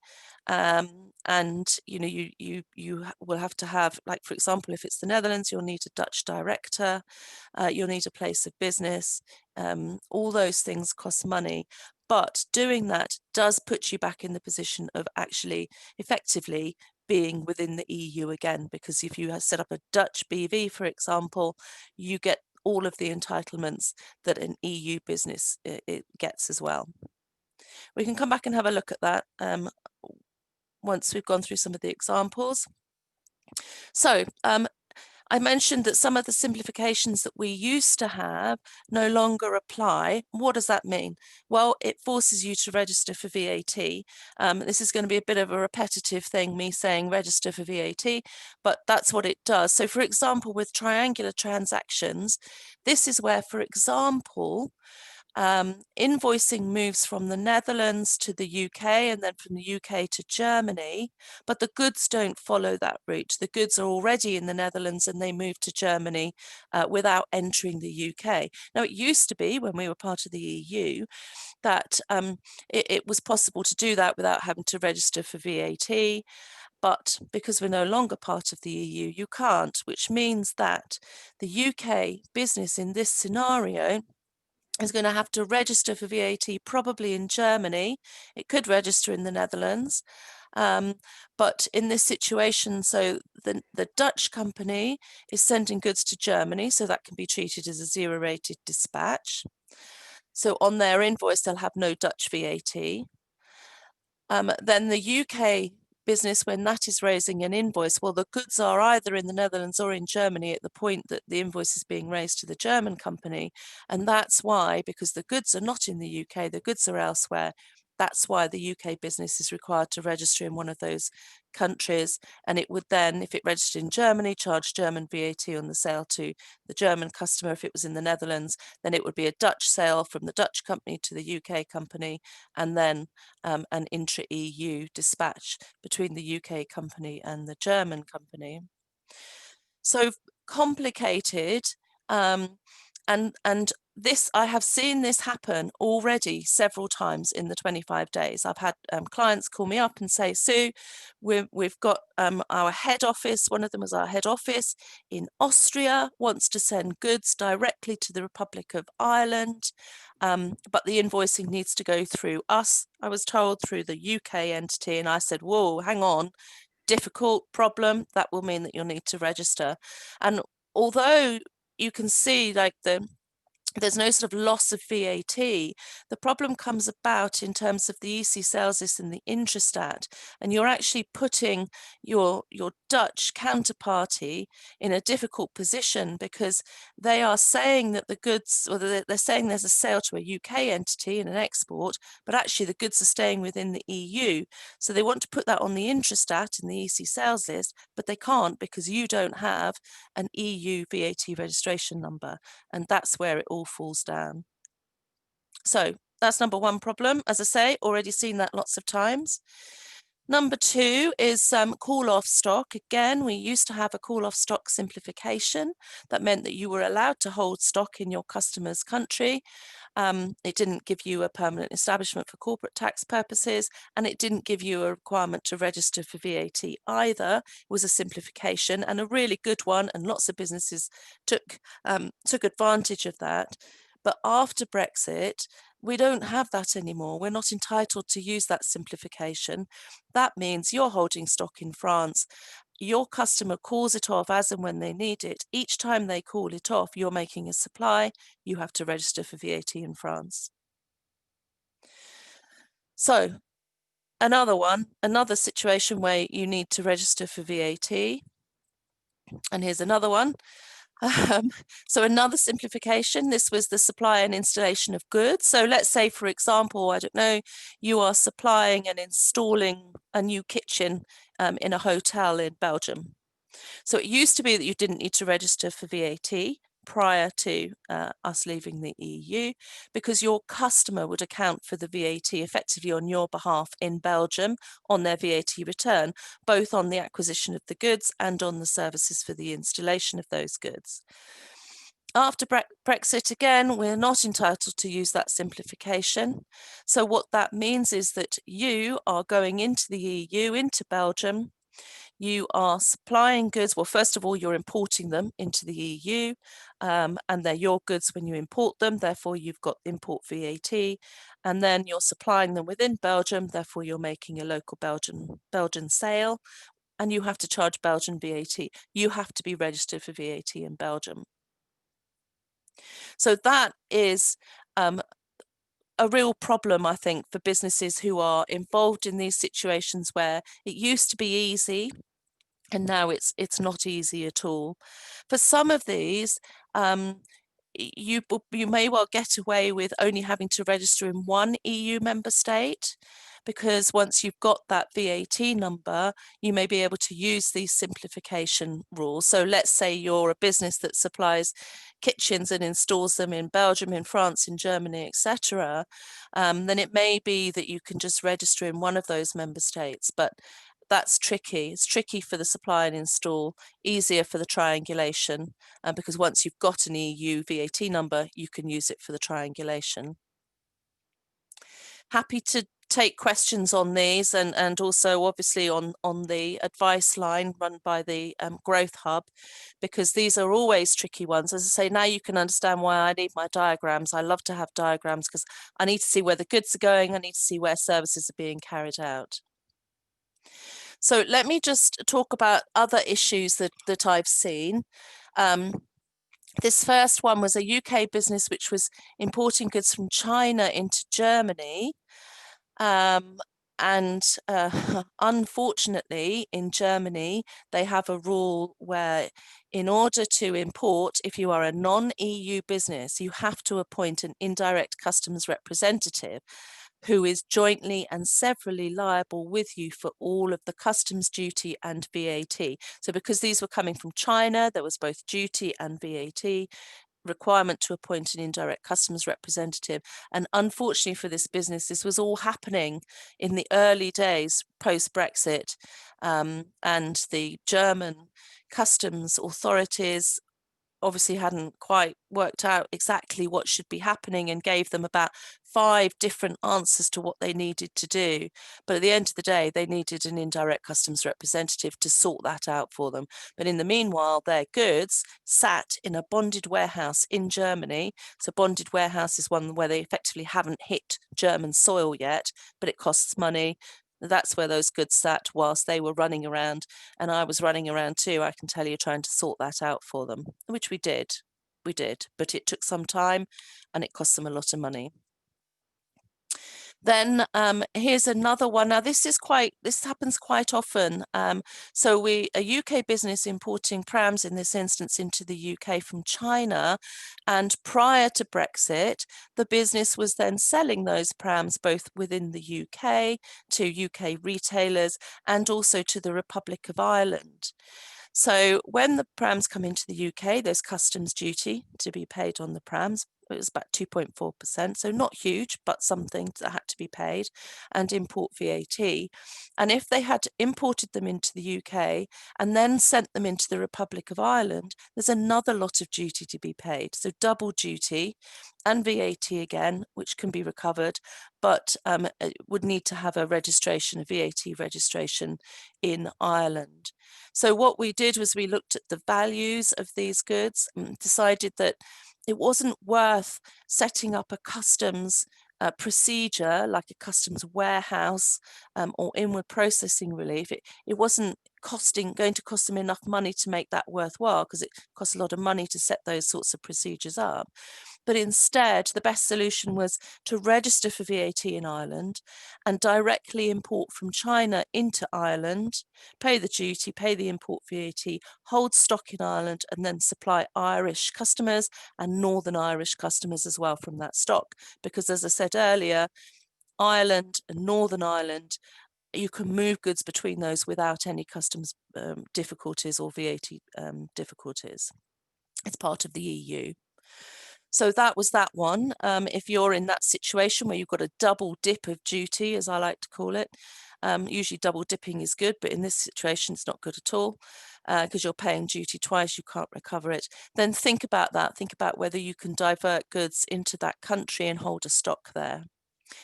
And you will have to have, like, for example, if it's the Netherlands, you'll need a Dutch director, you'll need a place of business. All those things cost money, but doing that does put you back in the position of actually effectively being within the EU again, because if you have set up a Dutch BV, for example, you get all of the entitlements that an EU business it gets as well. We can come back and have a look at that once we've gone through some of the examples. So I mentioned that some of the simplifications that we used to have no longer apply. What does that mean? Well, it forces you to register for VAT. This is going to be a bit of a repetitive thing, me saying register for VAT, but that's what it does. So for example, with triangular transactions, this is where, for example, invoicing moves from the Netherlands to the UK and then from the UK to Germany, but the goods don't follow that route. The goods are already in the Netherlands and they move to Germany without entering the UK. Now, it used to be, when we were part of the EU, that it was possible to do that without having to register for VAT. But because we're no longer part of the EU, you can't, which means that the UK business in this scenario is going to have to register for VAT probably in Germany. It could register in the Netherlands. But in this situation, so the Dutch company is sending goods to Germany, so that can be treated as a zero-rated dispatch. So on their invoice, they'll have no Dutch VAT. Then the UK business, when that is raising an invoice, well, the goods are either in the Netherlands or in Germany at the point that the invoice is being raised to the German company. And that's why, because the goods are not in the UK, the goods are elsewhere, That's why the UK business is required to register in one of those countries, and it would then, if it registered in Germany, charge German VAT on the sale to the German customer. If it was in the Netherlands, then it would be a Dutch sale from the Dutch company to the UK company, and then an intra-EU dispatch between the UK company and the German company. So complicated, and this, I have seen this happen already several times in the 25 days. I've had clients call me up and say, Sue, we've got our head office, one of them was our head office in Austria, wants to send goods directly to the Republic of Ireland, but the invoicing needs to go through us. I was told through the UK entity, and I said, whoa, hang on. Difficult problem, that will mean that you'll need to register. And although you can see like there's no sort of loss of VAT, the problem comes about in terms of the EC sales list and the Intrastat, and you're actually putting your Dutch counterparty in a difficult position, because they are saying that the goods, or they're saying there's a sale to a UK entity and an export, but actually the goods are staying within the EU. So they want to put that on the Intrastat in the EC sales list, but they can't because you don't have an EU VAT registration number, and that's where it all falls down. So that's number one problem. As I say, already seen that lots of times. Number two is call-off stock. Again, we used to have a call-off stock simplification that meant that you were allowed to hold stock in your customer's country. It didn't give you a permanent establishment for corporate tax purposes, and it didn't give you a requirement to register for VAT either. It was a simplification, and a really good one, and lots of businesses took advantage of that. But after Brexit, we don't have that anymore. We're not entitled to use that simplification. That means you're holding stock in France. Your customer calls it off as and when they need it. Each time they call it off, you're making a supply. You have to register for VAT in France. So another situation where you need to register for VAT. And here's another one. So another simplification, this was the supply and installation of goods. So let's say, for example, I don't know, you are supplying and installing a new kitchen in a hotel in Belgium. So it used to be that you didn't need to register for VAT prior to us leaving the EU, because your customer would account for the VAT effectively on your behalf in Belgium on their VAT return, both on the acquisition of the goods and on the services for the installation of those goods. After Brexit, again, we're not entitled to use that simplification. So what that means is that you are going into the EU, into Belgium, you are supplying goods. Well, first of all, you're importing them into the EU, and they're your goods when you import them. Therefore, you've got import VAT, and then you're supplying them within Belgium. Therefore, you're making a local Belgian sale, and you have to charge Belgian VAT. You have to be registered for VAT in Belgium. So that is a real problem, I think, for businesses who are involved in these situations where it used to be easy, and now it's not easy at all. For some of these, you may well get away with only having to register in one EU member state, because once you've got that VAT number, you may be able to use these simplification rules. So let's say you're a business that supplies kitchens and installs them in Belgium, in France, in Germany, etc. Then it may be that you can just register in one of those member states, but that's tricky. It's tricky for the supply and install, easier for the triangulation, because once you've got an EU VAT number, you can use it for the triangulation. Happy to take questions on these, and also obviously on the advice line run by the Growth Hub, because these are always tricky ones. As I say, now you can understand why I need my diagrams. I love to have diagrams because I need to see where the goods are going. I need to see where services are being carried out. So let me just talk about other issues that I've seen. This first one was a UK business which was importing goods from China into Germany. Unfortunately, in Germany, they have a rule where in order to import, if you are a non-EU business, you have to appoint an indirect customs representative, who is jointly and severally liable with you for all of the customs duty and VAT. So because these were coming from China, there was both duty and VAT, requirement to appoint an indirect customs representative. And unfortunately for this business, this was all happening in the early days post-Brexit, and the German customs authorities obviously hadn't quite worked out exactly what should be happening and gave them about 5 different answers to what they needed to do. But at the end of the day, they needed an indirect customs representative to sort that out for them. But in the meanwhile, their goods sat in a bonded warehouse in Germany. So bonded warehouse is one where they effectively haven't hit German soil yet, but it costs money. That's where those goods sat whilst they were running around, and I was running around too, I can tell you, trying to sort that out for them, which we did, but it took some time and it cost them a lot of money. Then here's another one. Now this happens quite often. So a UK business importing prams in this instance into the UK from China, and prior to Brexit, the business was then selling those prams both within the UK to UK retailers and also to the Republic of Ireland. So when the prams come into the UK, there's customs duty to be paid on the prams. It was about 2.4%, so not huge, but something that had to be paid, and import VAT. And if they had imported them into the UK and then sent them into the Republic of Ireland, there's another lot of duty to be paid. So double duty and VAT again, which can be recovered, but would need to have a VAT registration in Ireland. So what we did was we looked at the values of these goods and decided that it wasn't worth setting up a customs procedure like a customs warehouse or inward processing relief. It wasn't going to cost them enough money to make that worthwhile, because it costs a lot of money to set those sorts of procedures up. But instead, the best solution was to register for VAT in Ireland and directly import from China into Ireland, pay the duty, pay the import VAT, hold stock in Ireland, and then supply Irish customers and Northern Irish customers as well from that stock. Because as I said earlier, Ireland and Northern Ireland, you can move goods between those without any customs difficulties or VAT difficulties. It's part of the EU. So that was that one. If you're in that situation where you've got a double dip of duty, as I like to call it, usually double dipping is good, but in this situation, it's not good at all, because you're paying duty twice, you can't recover it. Then think about that. Think about whether you can divert goods into that country and hold a stock there.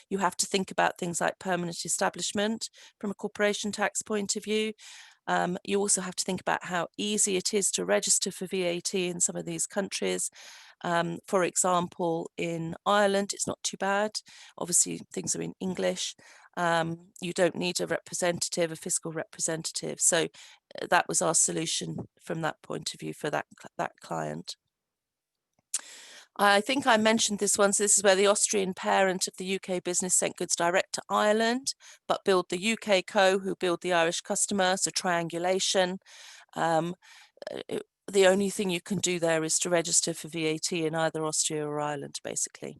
You have to think about things like permanent establishment from a corporation tax point of view. You also have to think about how easy it is to register for VAT in some of these countries. For example, in Ireland, it's not too bad. Obviously, things are in English. You don't need a representative, a fiscal representative. So that was our solution from that point of view for that client. I think I mentioned this one. So this is where the Austrian parent of the UK business sent goods direct to Ireland, but billed the UK co, who billed the Irish customer, so triangulation. The only thing you can do there is to register for VAT in either Austria or Ireland, basically.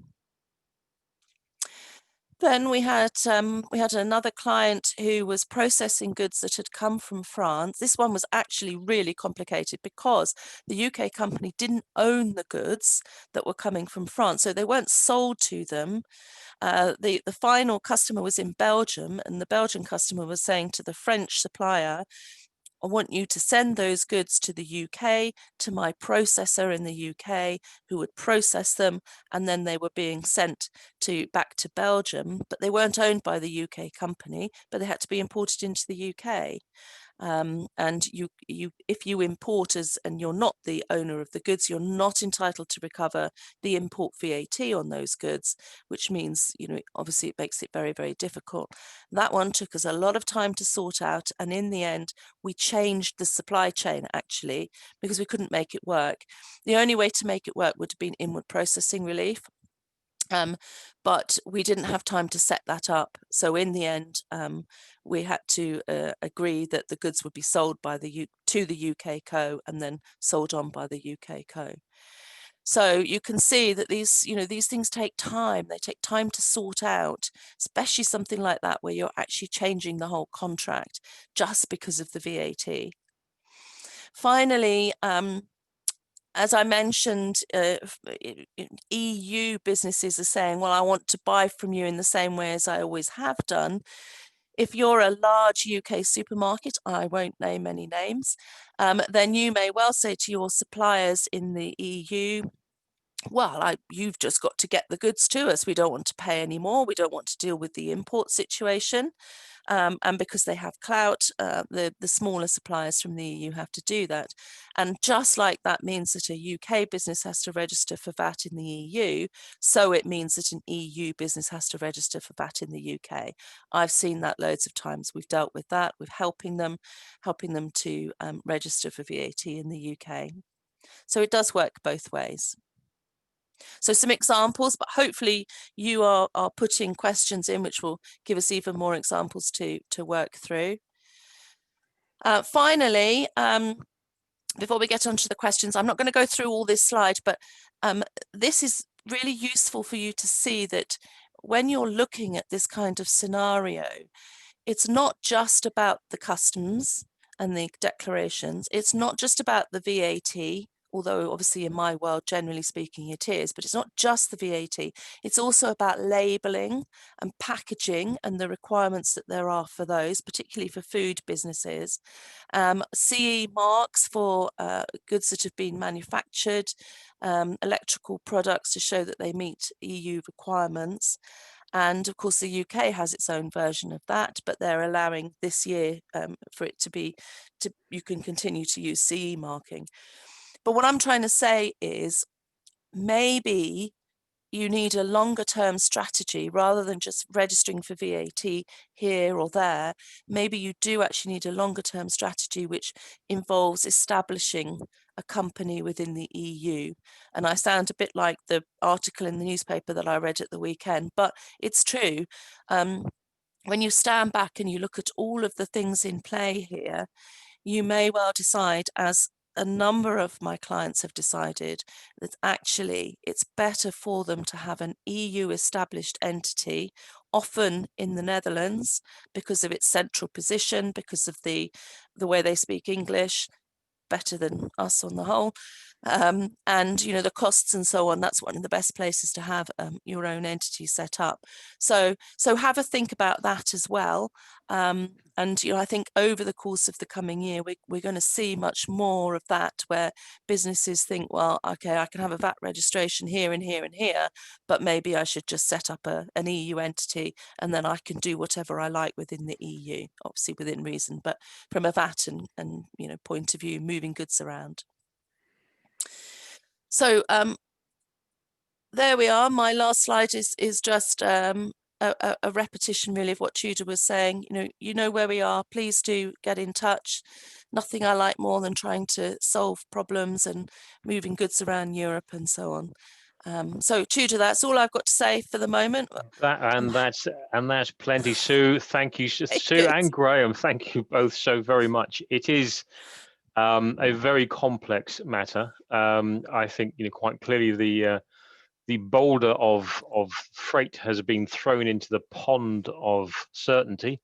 Then we had another client who was processing goods that had come from France. This one was actually really complicated because the UK company didn't own the goods that were coming from France, so they weren't sold to them. The final customer was in Belgium, and the Belgian customer was saying to the French supplier, I want you to send those goods to the UK, to my processor in the UK, who would process them, and then they were being sent back to Belgium, but they weren't owned by the UK company, but they had to be imported into the UK. And if you import and you're not the owner of the goods, you're not entitled to recover the import VAT on those goods, which means, obviously it makes it very, very difficult. That one took us a lot of time to sort out. And in the end, we changed the supply chain actually, because we couldn't make it work. The only way to make it work would have been inward processing relief. But we didn't have time to set that up. So in the end, we had to agree that the goods would be sold to the UK co and then sold on by the UK co. So you can see that these things take time. They take time to sort out, especially something like that where you're actually changing the whole contract just because of the VAT. Finally, as I mentioned, EU businesses are saying, well, I want to buy from you in the same way as I always have done. If you're a large UK supermarket, I won't name any names, then you may well say to your suppliers in the EU, well, you've just got to get the goods to us. We don't want to pay any more. We don't want to deal with the import situation. And because they have clout, the smaller suppliers from the EU have to do that. And just like that means that a UK business has to register for VAT in the EU, so it means that an EU business has to register for VAT in the UK. I've seen that loads of times. We've dealt with that. We're helping them to register for VAT in the UK. So it does work both ways. So some examples, but hopefully you are putting questions in which will give us even more examples to work through. Finally, before we get onto the questions, I'm not going to go through all this slide, but this is really useful for you to see that when you're looking at this kind of scenario, it's not just about the customs and the declarations. It's not just about the VAT, although obviously in my world, generally speaking, it is, but it's not just the VAT. It's also about labelling and packaging and the requirements that there are for those, particularly for food businesses. CE marks for goods that have been manufactured, electrical products to show that they meet EU requirements. And of course, the UK has its own version of that, but they're allowing this year for it to be, you can continue to use CE marking. But what I'm trying to say is maybe you need a longer term strategy rather than just registering for VAT here or there. Maybe you do actually need a longer term strategy which involves establishing a company within the EU. And I sound a bit like the article in the newspaper that I read at the weekend, but it's true. When you stand back and you look at all of the things in play here, you may well decide, as a number of my clients have decided, that actually it's better for them to have an EU established entity, often in the Netherlands, because of its central position, because of the way they speak English, better than us on the whole, and the costs and so on. That's one of the best places to have your own entity set up. So have a think about that as well. And I think over the course of the coming year, we're going to see much more of that, where businesses think, well, okay, I can have a VAT registration here and here and here, but maybe I should just set up an EU entity and then I can do whatever I like within the EU, obviously within reason, but from a VAT and point of view, moving goods around. So there we are. My last slide is just a repetition really of what Tudor was saying. You know where we are. Please do get in touch. Nothing I like more than trying to solve problems and moving goods around Europe and so on. So Tudor, that's all I've got to say for the moment. That's plenty, Sue. Thank you, Sue and Graham. Thank you both so very much. It is a very complex matter. I think quite clearly the boulder of freight has been thrown into the pond of certainty,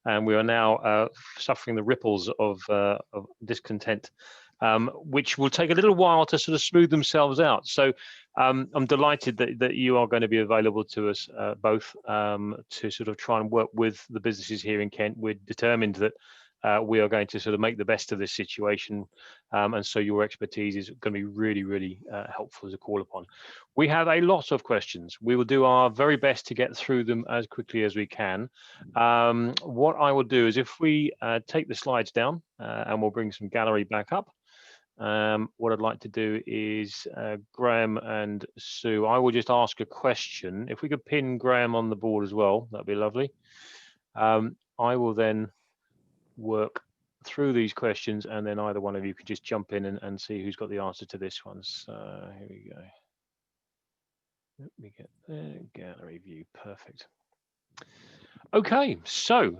and we are now suffering the ripples of discontent, which will take a little while to sort of smooth themselves out. So I'm delighted that you are going to be available to us both to sort of try and work with the businesses here in Kent. We're determined that we are going to sort of make the best of this situation, and so your expertise is going to be really, really helpful as a call upon. We have a lot of questions. We will do our very best to get through them as quickly as we can. What I will do is, if we take the slides down and we'll bring some gallery back up, what I'd like to do is Graham and Sue, I will just ask a question. If we could pin Graham on the board as well, that'd be lovely. I will then work through these questions, and then either one of you could just jump in and see who's got the answer to this one. So here we go. Let me get the gallery view. Perfect. Okay, so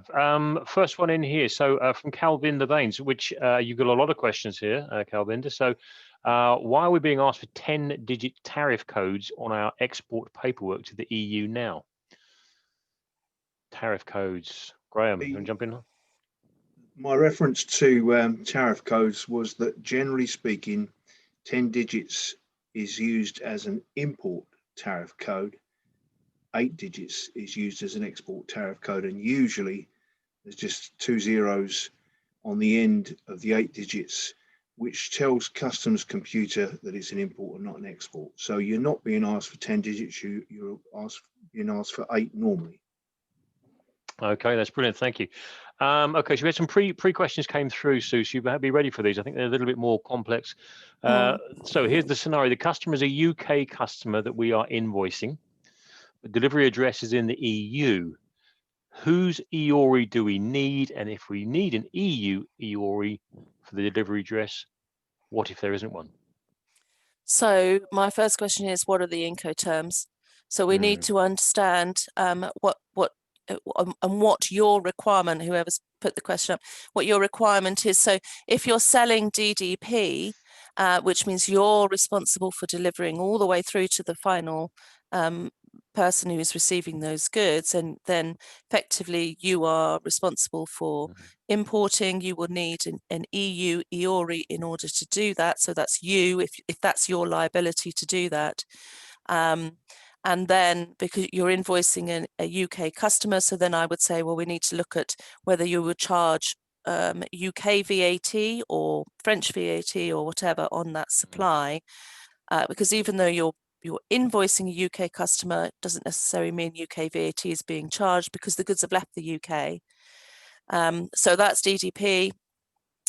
first one in here. So from Calvinder Baines, which you've got a lot of questions here, Calvinder. So why are we being asked for 10-digit tariff codes on our export paperwork to the EU now? Tariff codes. Graham, you want to jump in? My reference to tariff codes was that, generally speaking, 10 digits is used as an import tariff code. 8 digits is used as an export tariff code, and usually there's just 2 zeros on the end of the 8 digits, which tells customs computer that it's an import and not an export. So you're not being asked for 10 digits, you're being asked for 8 normally. Okay, that's brilliant. Thank you. Okay, so we had some pre questions came through, Sue. So you better be ready for these. I think they're a little bit more complex. So here's the scenario: the customer is a UK customer that we are invoicing. The delivery address is in the EU. Whose EORI do we need? And if we need an EU EORI for the delivery address, what if there isn't one? So my first question is, what are the Incoterms? So we need to understand what your requirement, whoever's put the question up, what your requirement is. So if you're selling DDP, which means you're responsible for delivering all the way through to the final person who is receiving those goods, and then effectively you are responsible for importing, you will need an EU EORI in order to do that. So that's you, if that's your liability to do that. And then because you're invoicing a UK customer, so then I would say, well, we need to look at whether you would charge UK VAT or French VAT or whatever on that supply, because even though you're invoicing a UK customer, it doesn't necessarily mean UK VAT is being charged because the goods have left the UK. So that's DDP.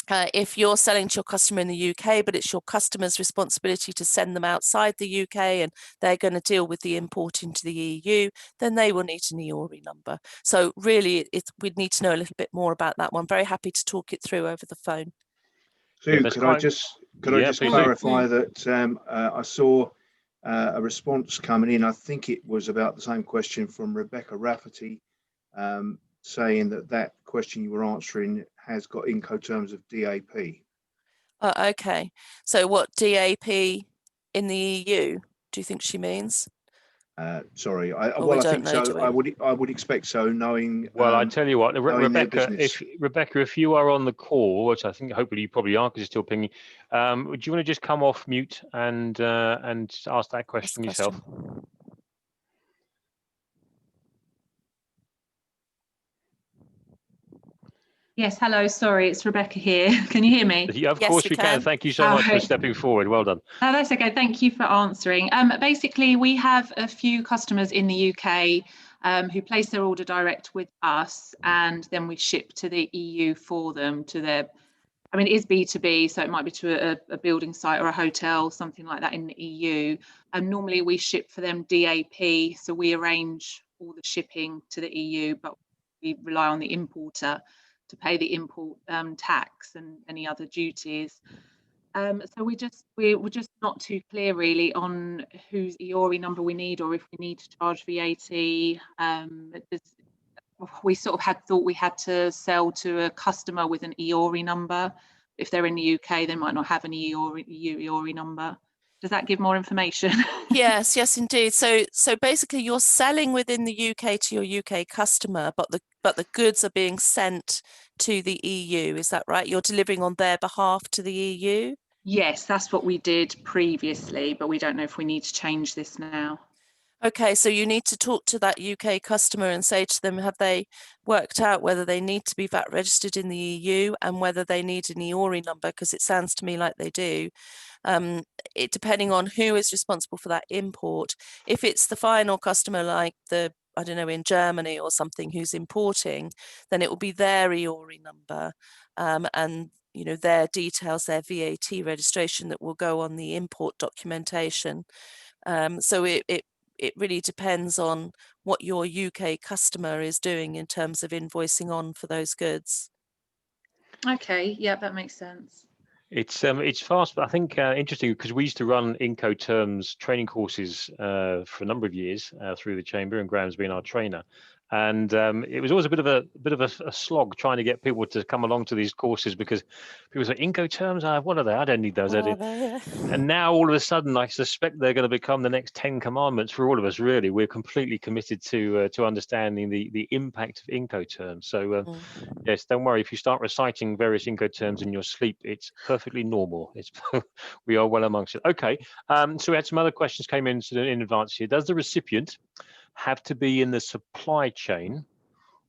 If you're selling to your customer in the UK, but it's your customer's responsibility to send them outside the UK and they're going to deal with the import into the EU, then they will need an EORI number. So really, we'd need to know a little bit more about that one. Very happy to talk it through over the phone. So yeah, could I just clarify that I saw a response coming in. I think it was about the same question from Rebecca Rafferty, saying that question you were answering has got Incoterms of DAP. Okay, so what DAP in the EU? Do you think she means? Sorry, I think so. I would expect so, knowing. Well, I tell you what, Rebecca, if you are on the call, which I think hopefully you probably are because you're still pinging, would you want to just come off mute and ask that question yourself? Yes, hello, sorry, it's Rebecca here. Can you hear me? Yeah, of course we can. Thank you so much for stepping forward. Well done. No, that's okay. Thank you for answering. Basically, we have a few customers in the UK who place their order direct with us, and then we ship to the EU for them to their, I mean, it is B2B, so it might be to a building site or a hotel, something like that in the EU. And normally we ship for them DAP, so we arrange all the shipping to the EU, but we rely on the importer to pay the import tax and any other duties. So we're just not too clear really on whose EORI number we need, or if we need to charge VAT. We sort of had thought we had to sell to a customer with an EORI number. If they're in the UK, they might not have an EU EORI number. Does that give more information? Yes, indeed. So basically, you're selling within the UK to your UK customer, but the goods are being sent to the EU. Is that right? You're delivering on their behalf to the EU? Yes, that's what we did previously, but we don't know if we need to change this now. Okay, so you need to talk to that UK customer and say to them, have they worked out whether they need to be VAT registered in the EU and whether they need an EORI number? Because it sounds to me like they do. It depending on who is responsible for that import. If it's the final customer, like I don't know, in Germany or something, who's importing, then it will be their EORI number and their details, their VAT registration that will go on the import documentation. So it really depends on what your UK customer is doing in terms of invoicing on for those goods. Okay, yeah, that makes sense. It's fast, but I think interesting because we used to run Incoterms training courses for a number of years through the Chamber, and Graham's been our trainer. And it was always a bit of a slog trying to get people to come along to these courses, because people say Incoterms, what are they? I don't need those. And now all of a sudden, I suspect they're going to become the next 10 commandments for all of us. Really, we're completely committed to understanding the impact of Incoterms. So yes, don't worry if you start reciting various Incoterms in your sleep. It's perfectly normal. It's we are well amongst it. Okay, so we had some other questions came in advance here. Does the recipient have to be in the supply chain,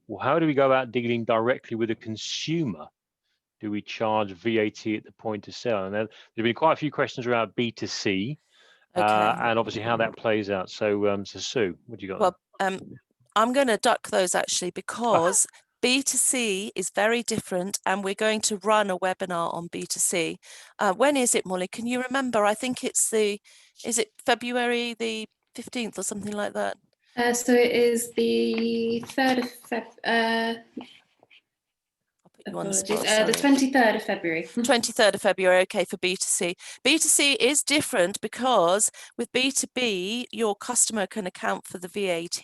or how do we go about dealing directly with a consumer? Do we charge VAT at the point of sale? And there've been quite a few questions around B2C, and obviously how that plays out. So, so Sue, what do you got? Well, I'm going to duck those actually, because B2C is very different, and we're going to run a webinar on B2C. When is it, Molly? Can you remember? I think it's is it February the 15th or something like that? So it is the 3rd of February. Apologies. The 23rd of February. 23rd of February, okay, for B2C. B2C is different because with B2B, your customer can account for the VAT,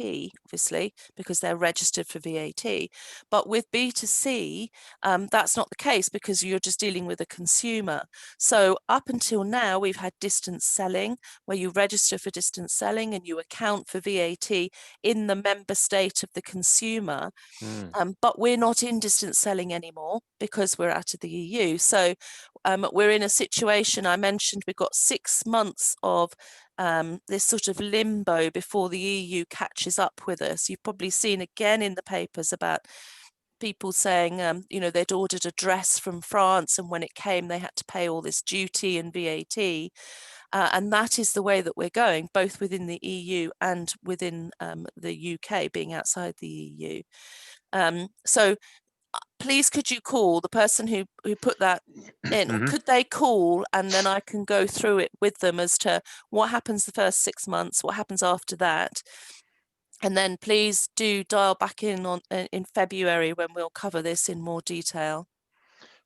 obviously, because they're registered for VAT. But with B2C, that's not the case, because you're just dealing with a consumer. So up until now, we've had distance selling, where you register for distance selling and you account for VAT in the member state of the consumer. But we're not in distance selling anymore because we're out of the EU. So we're in a situation, I mentioned, we've got 6 months of this sort of limbo before the EU catches up with us. You've probably seen again in the papers about people saying, you know, they'd ordered a dress from France, and when it came, they had to pay all this duty and VAT. And that is the way that we're going, both within the EU and within the UK, being outside the EU. So please, could you call the person who put that in? Could they call, and then I can go through it with them as to what happens the first 6 months, what happens after that. And then please do dial back in in February when we'll cover this in more detail.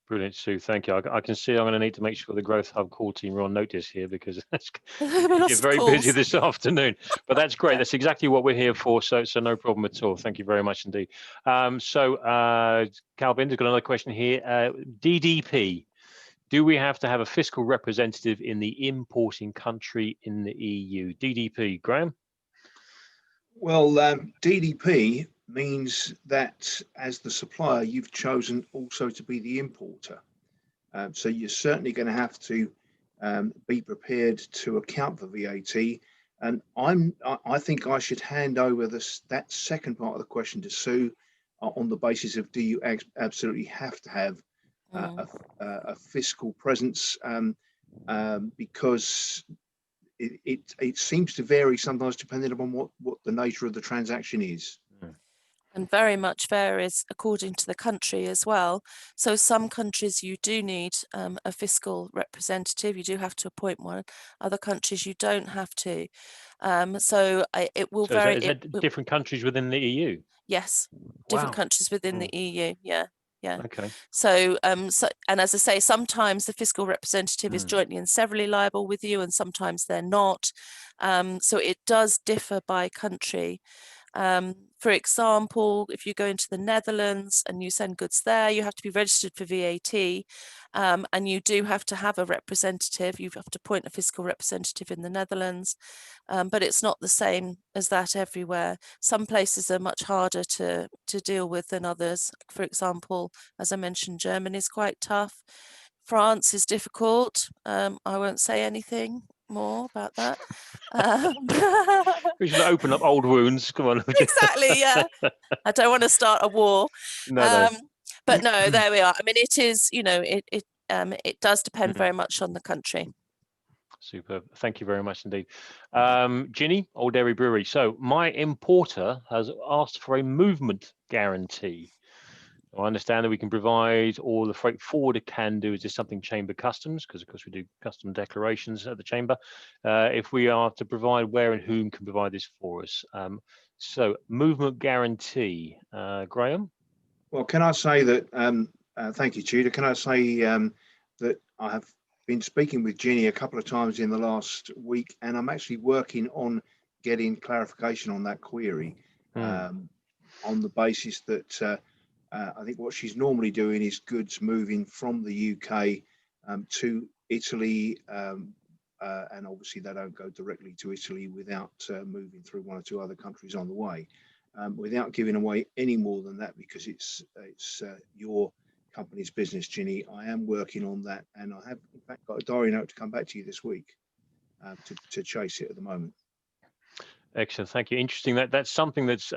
Brilliant, Sue. Thank you. I can see I'm going to need to make sure the Growth Hub call team are on notice here, because you're very busy this afternoon. But that's great. That's exactly what we're here for. So no problem at all. Thank you very much indeed. So Calvin has got another question here. DDP. Do we have to have a fiscal representative in the importing country in the EU? DDP, Graham? Well, DDP means that as the supplier, you've chosen also to be the importer. So you're certainly going to have to be prepared to account for VAT. And I think I should hand over that second part of the question to Sue on the basis of, do you absolutely have to have a fiscal presence? Because it seems to vary sometimes depending upon what the nature of the transaction is. And very much varies according to the country as well. So some countries you do need a fiscal representative, you do have to appoint one. Other countries you don't have to. So it will vary. Is that different countries within the EU? Yes, different countries within the EU, yeah. Okay. So, and as I say, sometimes the fiscal representative is jointly and severally liable with you, and sometimes they're not. So it does differ by country. For example, if you go into the Netherlands and you send goods there, you have to be registered for VAT, and you do have to have a representative. You have to appoint a fiscal representative in the Netherlands, but it's not the same as that everywhere. Some places are much harder to deal with than others. For example, as I mentioned, Germany is quite tough. France is difficult. I won't say anything more about that. We should open up old wounds. Come on. Exactly, yeah. I don't want to start a war. No. But no, there we are. I mean, it is, you know, it does depend very much on the country. Superb. Thank you very much indeed. Ginny, Old Dairy Brewery. So my importer has asked for a movement guarantee. I understand that we can provide, or the freight forwarder can do. Is this something Chamber Customs? Because of course we do custom declarations at the Chamber. If we are to provide, where and whom can provide this for us? So movement guarantee, Graham? Well, can I say that, thank you, Tudor. Can I say that I have been speaking with Ginny a couple of times in the last week, and I'm actually working on getting clarification on that query. on the basis that I think what she's normally doing is goods moving from the UK to Italy, and obviously they don't go directly to Italy without moving through one or two other countries on the way. Without giving away any more than that, because it's your company's business, Ginny, I am working on that, and I have in fact got a diary note to come back to you this week to chase it at the moment. Excellent, thank you. Interesting. That's something that's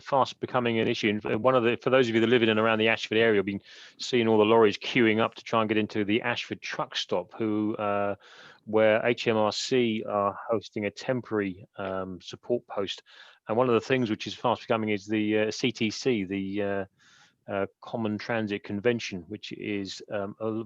fast becoming an issue. And one of the, for those of you that live in and around the Ashford area, have been seeing all the lorries queuing up to try and get into the Ashford truck stop, where HMRC are hosting a temporary support post. And one of the things which is fast becoming is the CTC, the Common Transit Convention, which is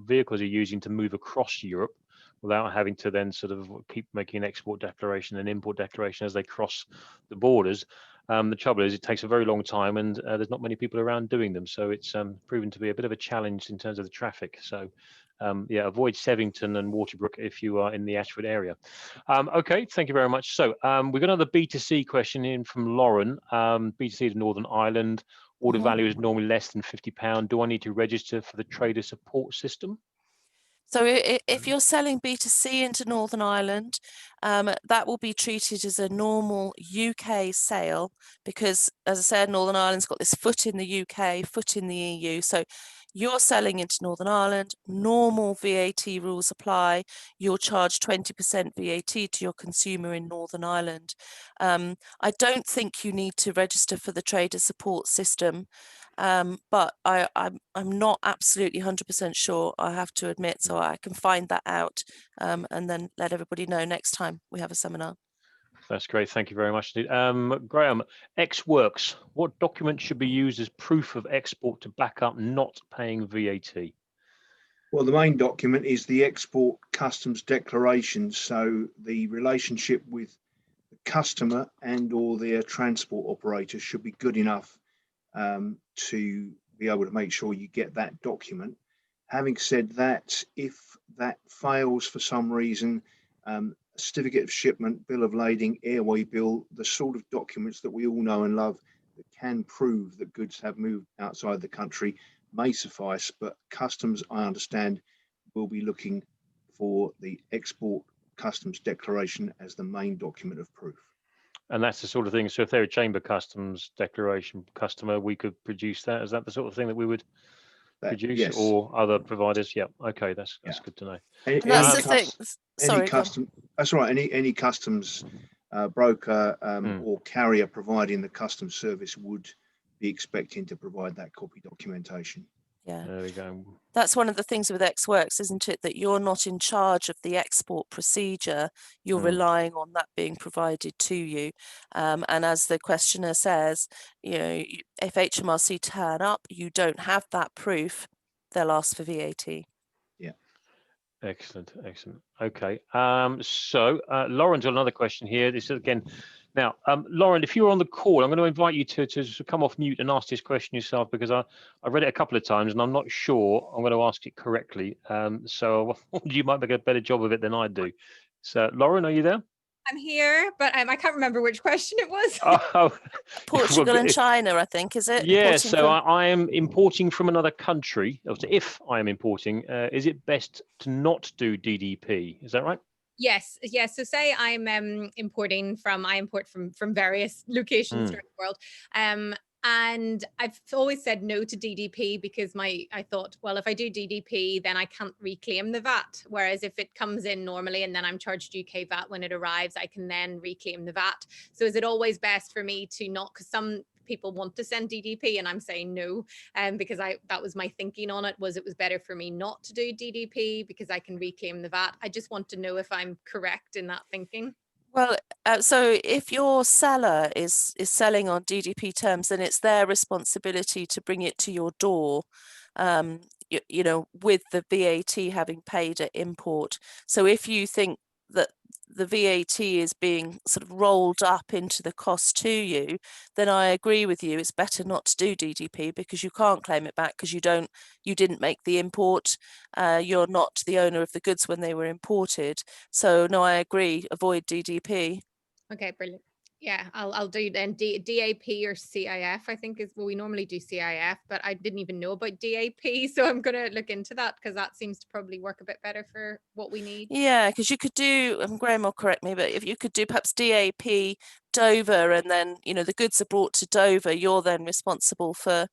vehicles are using to move across Europe without having to then sort of keep making an export declaration and import declaration as they cross the borders. The trouble is it takes a very long time, and there's not many people around doing them. So it's proven to be a bit of a challenge in terms of the traffic. So yeah, avoid Sevington and Waterbrook if you are in the Ashford area. Okay, thank you very much. So we've got another B2C question in from Lauren. B2C to Northern Ireland. Order value is normally less than £50. Do I need to register for the trader support system? So if you're selling B2C into Northern Ireland, that will be treated as a normal UK sale, because, as I said, Northern Ireland's got this foot in the UK, foot in the EU. So you're selling into Northern Ireland, normal VAT rules apply. You'll charge 20% VAT to your consumer in Northern Ireland. I don't think you need to register for the trader support system. But I'm not absolutely 100% sure, I have to admit, so I can find that out and then let everybody know next time we have a seminar. That's great, thank you very much indeed. Graham, ex-works, what document should be used as proof of export to back up not paying VAT? Well, the main document is the export customs declaration. So the relationship with the customer and or their transport operator should be good enough to be able to make sure you get that document. Having said that, if that fails for some reason, certificate of shipment, bill of lading, airway bill, the sort of documents that we all know and love that can prove that goods have moved outside the country may suffice, but customs, I understand, will be looking for the export customs declaration as the main document of proof. And that's the sort of thing, so if they're a chamber customs declaration customer, we could produce that. Is that the sort of thing that we would produce? Yes. Or other providers? Yeah, okay, that's good to know. That's the thing. Sorry, that's right. Any customs broker or carrier providing the customs service would be expecting to provide that copy documentation. Yeah, there we go. That's one of the things with ex-works, isn't it? That you're not in charge of the export procedure. You're relying on that being provided to you. And as the questioner says, you know, if HMRC turn up, you don't have that proof, they'll ask for VAT. Yeah. Excellent, excellent. Okay. So Lauren's got another question here. This is again. Now, Lauren, if you're on the call, I'm going to invite you to come off mute and ask this question yourself, because I read it a couple of times and I'm not sure I'm going to ask it correctly. So you might make a better job of it than I do. So, Lauren, are you there? I'm here, but I can't remember which question it was. Oh, Portugal and China, I think, is it? Yeah, so I am importing from another country. If I am importing, is it best to not do DDP? Is that right? Yes. So say I'm importing from, I import from various locations throughout the world. And I've always said no to DDP because I thought, well, if I do DDP, then I can't reclaim the VAT. Whereas if it comes in normally and then I'm charged UK VAT when it arrives, I can then reclaim the VAT. So is it always best for me to not, because some people want to send DDP and I'm saying no, because that was my thinking on it, was better for me not to do DDP because I can reclaim the VAT. I just want to know if I'm correct in that thinking. Well, so if your seller is selling on DDP terms, then it's their responsibility to bring it to your door, you know, with the VAT having paid at import. So if you think that the VAT is being sort of rolled up into the cost to you, then I agree with you. It's better not to do DDP because you can't claim it back because you didn't make the import. You're not the owner of the goods when they were imported. So no, I agree. Avoid DDP. Okay, brilliant. Yeah, I'll do then DAP or CIF, I think is, well, we normally do CIF, but I didn't even know about DAP. So I'm going to look into that because that seems to probably work a bit better for what we need. Yeah, because you could do, Graham will correct me, but if you could do perhaps DAP Dover, and then, you know, the goods are brought to Dover, you're then responsible for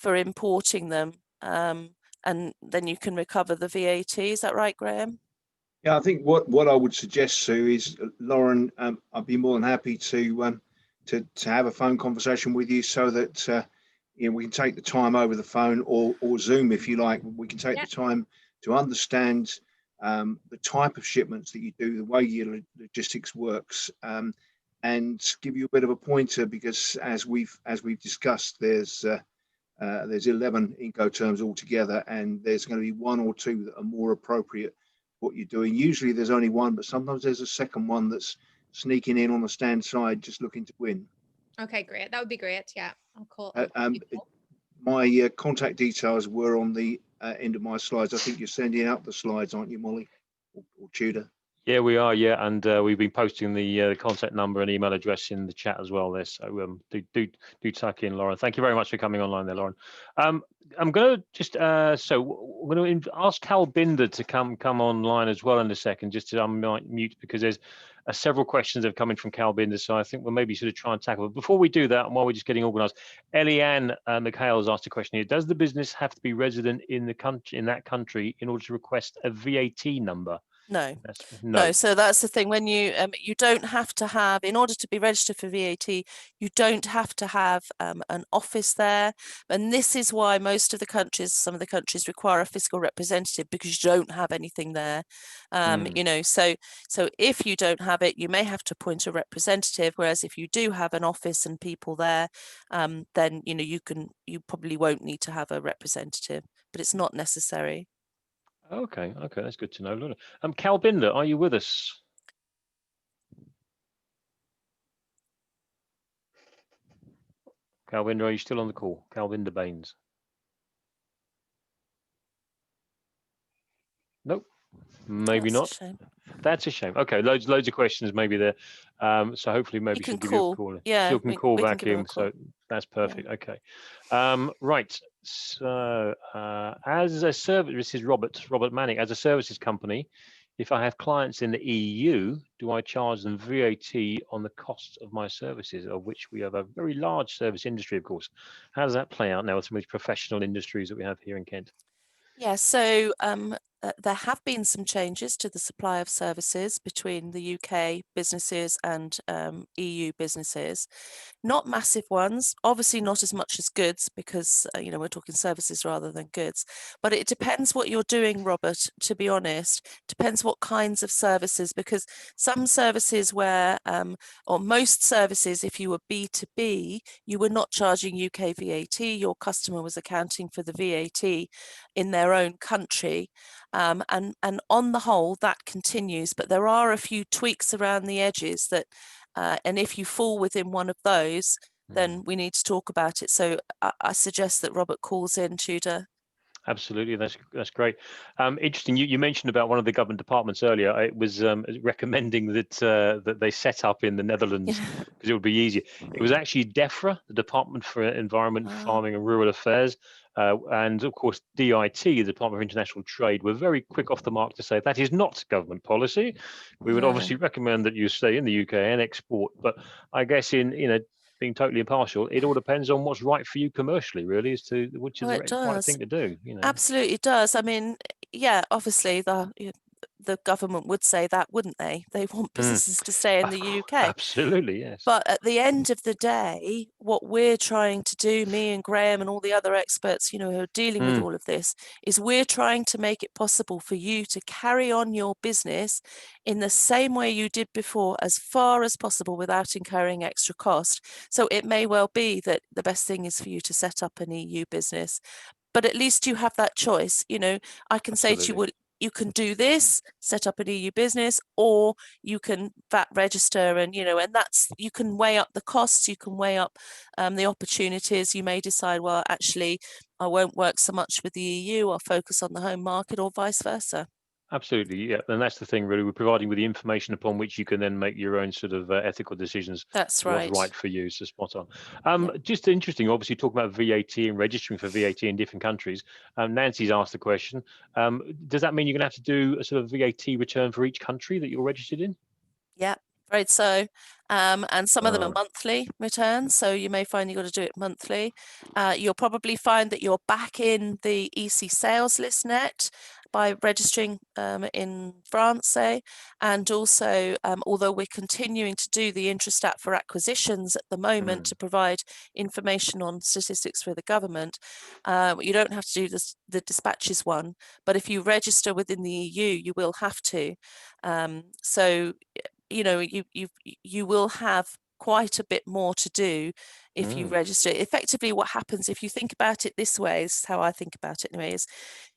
importing them, and then you can recover the VAT. Is that right, Graham? Yeah, I think what I would suggest, Sue, is Lauren, I'd be more than happy to have a phone conversation with you so that you know, we can take the time over the phone or Zoom if you like. We can take the time to understand the type of shipments that you do, the way your logistics works, and give you a bit of a pointer, because as we've discussed, there's 11 Incoterms altogether, and there's going to be one or two that are more appropriate what you're doing. Usually there's only one, but sometimes there's a second one that's sneaking in on the stand side just looking to win. Okay, great. That would be great. Yeah, I'll call. My contact details were on the end of my slides. I think you're sending out the slides, aren't you, Molly or Tudor? Yeah, we are. Yeah, and we've been posting the contact number and email address in the chat as well there. So do tuck in, Lauren. Thank you very much for coming online there, Lauren. I'm going to just so we're going to ask Cal Binder to come online as well in a second, just to unmute, because there's several questions that have come in from Cal Binder. So I think we'll maybe sort of try and tackle it. Before we do that, and while we're just getting organised, Eliane McHale has asked a question here: does the business have to be resident in the country, in that country, in order to request a VAT number? No. No. So that's the thing. When you you don't have to have, in order to be registered for VAT, you don't have to have an office there. And this is why most of the countries, some of the countries, require a fiscal representative, because you don't have anything there. You know, so if you don't have it, you may have to appoint a representative. Whereas if you do have an office and people there, then you know you probably won't need to have a representative, but it's not necessary. Okay, that's good to know. Cal Binder, are you with us? Cal Binder, are you still on the call? Cal Binder Baines. Nope, maybe not. That's a shame. Okay, loads of questions maybe there. So hopefully maybe she'll give you a call. Yeah, she can call back in. Call. So that's perfect. Yeah. Okay. Right. So as a service, this is Robert Manning. As a services company, if I have clients in the EU, do I charge them VAT on the cost of my services, of which we have a very large service industry, of course? How does that play out now with some of these professional industries that we have here in Kent? Yeah, so there have been some changes to the supply of services between the UK businesses and EU businesses. Not massive ones, obviously not as much as goods, because you know, we're talking services rather than goods. But it depends what you're doing, Robert, to be honest. Depends what kinds of services, because some services where, or most services, if you were B2B, you were not charging UK VAT. Your customer was accounting for the VAT in their own country. And on the whole, that continues. But there are a few tweaks around the edges that, and if you fall within one of those, then we need to talk about it. So I suggest that Robert calls in, Tudor. Absolutely, that's great. Interesting. You mentioned about one of the government departments earlier. It was recommending that that they set up in the Netherlands because it would be easier. It was actually DEFRA, the Department for Environment, Farming and Rural Affairs, and of course DIT, the Department of International Trade, were very quick off the mark to say that is not government policy. We would obviously recommend that you stay in the UK and export, but I guess in being totally impartial, it all depends on what's right for you commercially, really, as to which is the right thing to do. You know, absolutely does. I mean, yeah, obviously the government would say that, wouldn't they? They want businesses to stay in the UK. Absolutely, yes. But at the end of the day, what we're trying to do, me and Graham and all the other experts, you know, who are dealing with all of this, is we're trying to make it possible for you to carry on your business in the same way you did before, as far as possible, without incurring extra cost. So it may well be that the best thing is for you to set up an EU business, but at least you have that choice. You know, I can say to you, well, you can do this, set up an EU business, or you can VAT register, and you know, and that's, you can weigh up the costs, you can weigh up the opportunities. You may decide, well, actually, I won't work so much with the EU, I'll focus on the home market, or vice versa. Absolutely, yeah, and that's the thing. Really, we're providing with the information upon which you can then make your own sort of ethical decisions. That's What's right. right for you. So spot on. Just interesting. Obviously, talking about VAT and registering for VAT in different countries. Nancy's asked the question. Does that mean you're going to have to do a sort of VAT return for each country that you're registered in? Yeah, right. So, and some of them are monthly returns, so you may find you've got to do it monthly. You'll probably find that you're back in the EC sales list net by registering in France, say, and also, although we're continuing to do the Intrastat for acquisitions at the moment to provide information on statistics for the government, you don't have to do this, the dispatches one, but if you register within the EU, you will have to. So, you know, you will have quite a bit more to do if you register. Effectively, what happens if you think about it this way, is how I think about it anyway, is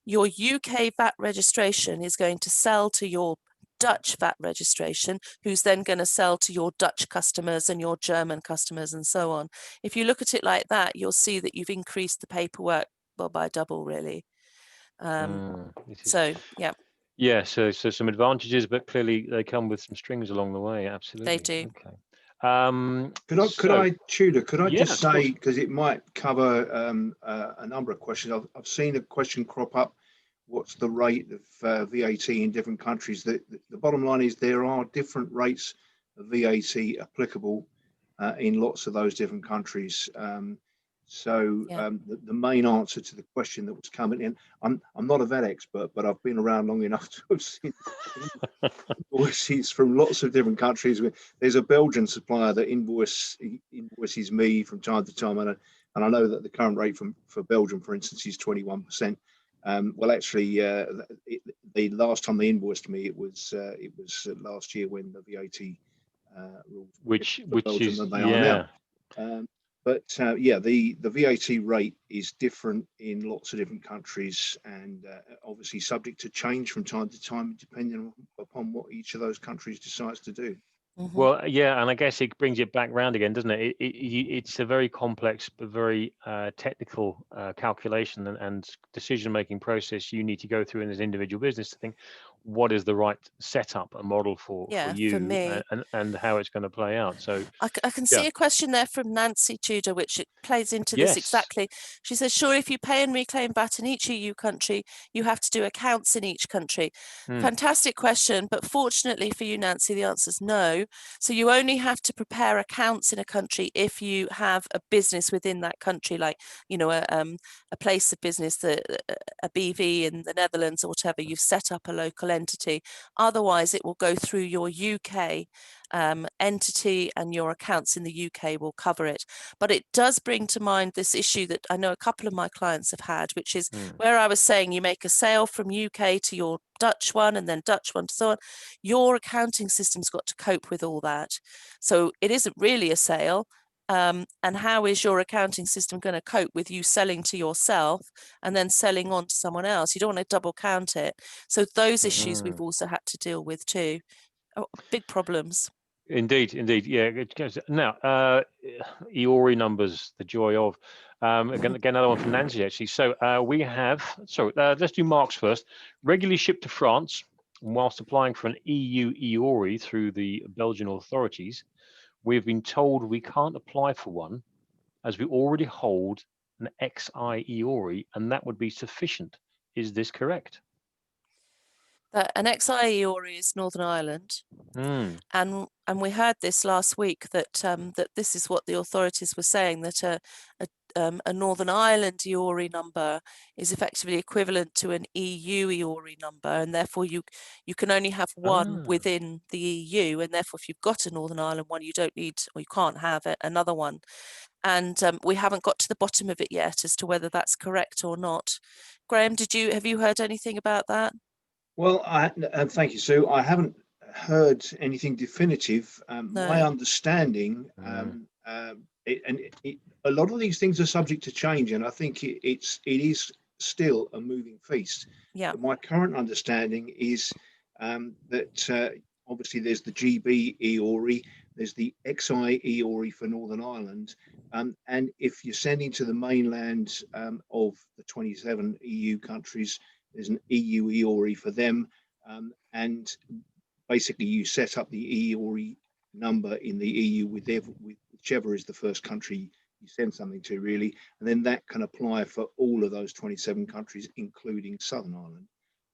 your UK VAT registration is going to sell to your Dutch VAT registration, who's then going to sell to your Dutch customers and your German customers and so on. If you look at it like that, you'll see that you've increased the paperwork, well, by double, really. So, yeah. Yeah, so some advantages, but clearly they come with some strings along the way. Absolutely. They do. Okay. Could I, Tudor? Could I yeah, just say, because it might cover a number of questions. I've seen a question crop up. What's the rate of VAT in different countries? The bottom line is there are different rates of VAT applicable in lots of those different countries. The main answer to the question that was coming in, I'm not a VAT expert, but I've been around long enough to have seen invoices from lots of different countries. There's a Belgian supplier that invoices me from time to time, and I know that the current rate for Belgium, for instance, is 21%. Well, actually, the last time they invoiced me, it was last year when the VAT rules, which Belgium is than they are now. The VAT rate is different in lots of different countries, and obviously subject to change from time to time, depending upon what each of those countries decides to do. Well, yeah, and I guess it brings it back round again, doesn't it? It's a very complex but very technical calculation and decision-making process you need to go through in this individual business to think what is the right setup, a model for you, for me. and how it's going to play out. So I can see a question there from Nancy Tudor, which it plays into this yes. exactly. She says, sure, if you pay and reclaim VAT in each EU country, you have to do accounts in each country. Fantastic question, but fortunately for you, Nancy, the answer is no. So you only have to prepare accounts in a country if you have a business within that country, like, you know, a place of business, a BV in the Netherlands or whatever. You've set up a local entity. Otherwise, it will go through your UK entity, and your accounts in the UK will cover it. But it does bring to mind this issue that I know a couple of my clients have had, which is where I was saying you make a sale from UK to your Dutch one and then Dutch one to so on. Your accounting system's got to cope with all that. So it isn't really a sale. And how is your accounting system going to cope with you selling to yourself and then selling on to someone else? You don't want to double count it. So those issues we've also had to deal with too. Oh, big problems. Indeed, yeah. Now, EORI numbers, the joy of. Again, another one from Nancy, actually. So we have, let's do Mark's first. Regularly shipped to France, whilst applying for an EU EORI through the Belgian authorities, we've been told we can't apply for one as we already hold an XI EORI, and that would be sufficient. Is this correct? An XI EORI is Northern Ireland, and we heard this last week that that this is what the authorities were saying, that a Northern Ireland EORI number is effectively equivalent to an EU EORI number, and therefore you can only have one within the EU, and therefore if you've got a Northern Ireland one, you don't need, or you can't have another one. And we haven't got to the bottom of it yet as to whether that's correct or not. Graham, have you heard anything about that? Well, thank you, Sue. I haven't heard anything definitive. No. My understanding, a lot of these things are subject to change, and I think it is still a moving feast. Yeah. But my current understanding is that obviously there's the GB EORI, there's the XI EORI for Northern Ireland, and if you're sending to the mainland of the 27 EU countries, there's an EU EORI for them, and basically you set up the EORI number in the EU with whichever is the first country you send something to, really, and then that can apply for all of those 27 countries, including Southern Ireland,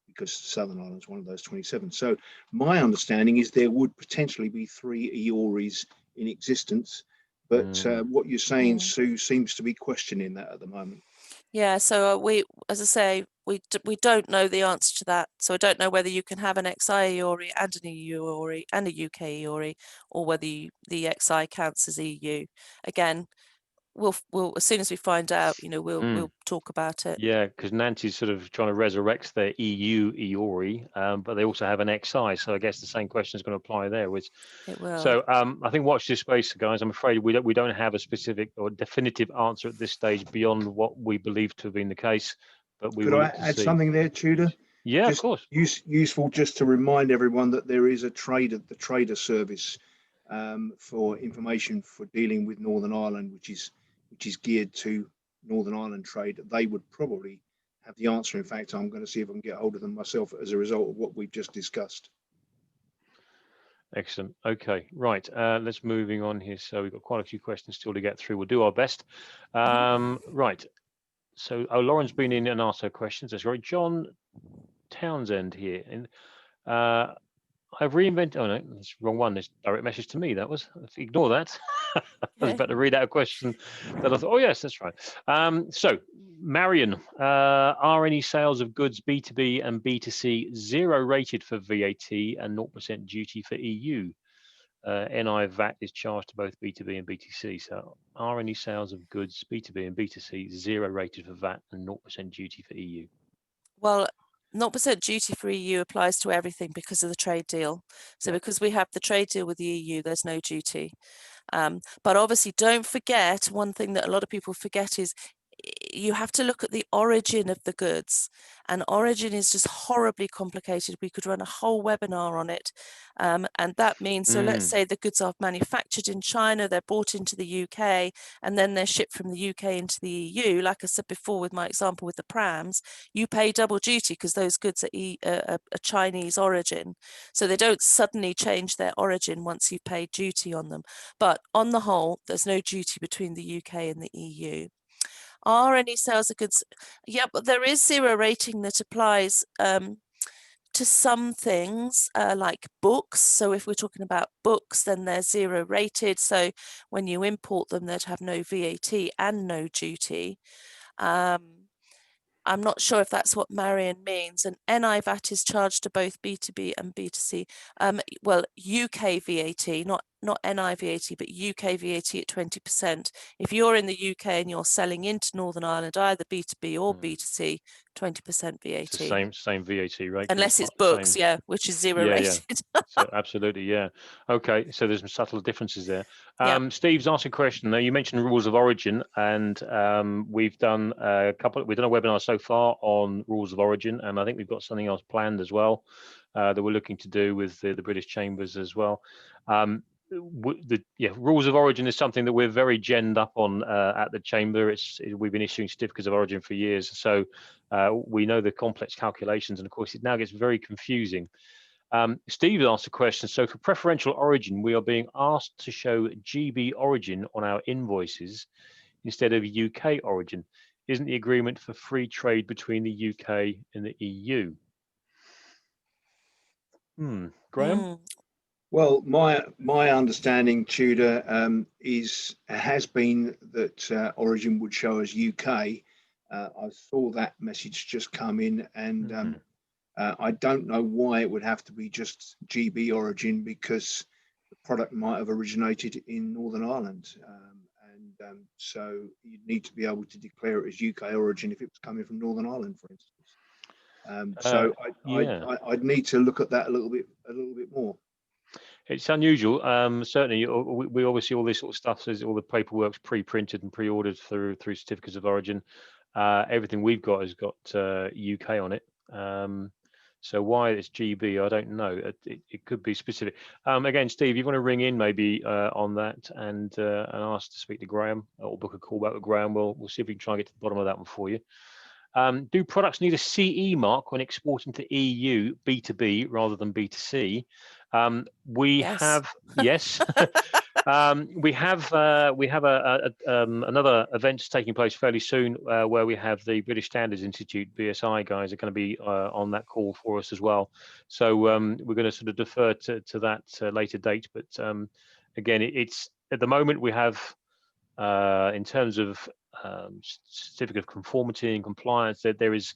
because Southern Ireland is one of those 27. So my understanding is there would potentially be 3 EORIs in existence, but what you're saying, Sue, seems to be questioning that at the moment. Yeah, so we, as I say, we don't know the answer to that. So I don't know whether you can have an XI EORI and an EU EORI and a UK EORI, or whether the XI counts as EU. Again, we'll as soon as we find out, we'll talk about it. Yeah, because Nancy's sort of trying to resurrect their EU EORI, but they also have an XI, so I guess the same question is going to apply there. It will. So I think watch this space, guys. I'm afraid we don't have a specific or definitive answer at this stage beyond what we believe to have been the case. But we could I add something there, Tudor? Yeah, just of course. Useful just to remind everyone that there is the trader service for information for dealing with Northern Ireland, which is geared to Northern Ireland trade. They would probably have the answer. In fact, I'm going to see if I can get hold of them myself as a result of what we've just discussed. Excellent. Okay, right. Let's moving on here. So we've got quite a few questions still to get through. We'll do our best. Right. So Lauren's been in and asked her questions. That's right. John Townsend here. And I've reinvented. Oh no, that's the wrong one. There's direct message to me. That was. Ignore that. I was about to read out a question that I thought. Oh yes, that's right. So Marion, are any sales of goods B2B and B2C 0 rated for VAT and 0% duty for EU? NI VAT is charged to both B2B and B2C. So are any sales of goods B2B and B2C 0 rated for VAT and 0% duty for EU? Well, 0% duty for EU applies to everything because of the trade deal. So because we have the trade deal with the EU, there's no duty. But obviously, don't forget, one thing that a lot of people forget is you have to look at the origin of the goods, and origin is just horribly complicated. We could run a whole webinar on it, and that means, so let's say the goods are manufactured in China, they're brought into the UK, and then they're shipped from the UK into the EU. Like I said before with my example with the prams, you pay double duty because those goods are a Chinese origin, so they don't suddenly change their origin once you've paid duty on them. But on the whole, there's no duty between the UK and the EU. Are any sales of goods? Yeah, but there is 0 rating that applies to some things like books. So if we're talking about books, then they're 0 rated. So when you import them, they'd have no VAT and no duty. I'm not sure if that's what Marion means. And NI VAT is charged to both B2B and B2C. Well, UK VAT, not NI VAT, but UK VAT at 20%. If you're in the UK and you're selling into Northern Ireland, either B2B or B2C, 20% VAT. It's the same VAT, right? Unless it's books, yeah, which is 0 rated. So absolutely, yeah. Okay, so there's some subtle differences there. Steve's asked a question. Now you mentioned rules of origin, and we've done a webinar so far on rules of origin, and I think we've got something else planned as well that we're looking to do with the British Chambers as well. Rules of origin is something that we're very genned up on at the Chamber. We've been issuing certificates of origin for years, so we know the complex calculations, and of course it now gets very confusing. Steve asked a question. So for preferential origin, we are being asked to show GB origin on our invoices instead of UK origin. Isn't the agreement for free trade between the UK and the EU? Graham? Well, my understanding, Tudor, has been that origin would show as UK. I saw that message just come in, and I don't know why it would have to be just GB origin, because the product might have originated in Northern Ireland, and so you'd need to be able to declare it as UK origin if it was coming from Northern Ireland, for instance. So I'd need to look at that a little bit more. It's unusual. Certainly, we obviously all this sort of stuff says all the paperwork's pre-printed and pre-ordered through certificates of origin. Everything we've got has got UK on it. So why it's GB, I don't know. It could be specific. Again, Steve, you want to ring in maybe on that and ask to speak to Graham, or book a call back with Graham. We'll see if we can try and get to the bottom of that one for you. Do products need a CE mark when exporting to EU B2B rather than B2C? We Yes. have, yes. We have another event taking place fairly soon where we have the British Standards Institute, BSI guys are going to be on that call for us as well. So we're going to sort of defer to that later date. But again, it's at the moment we have in terms of certificate of conformity and compliance that there is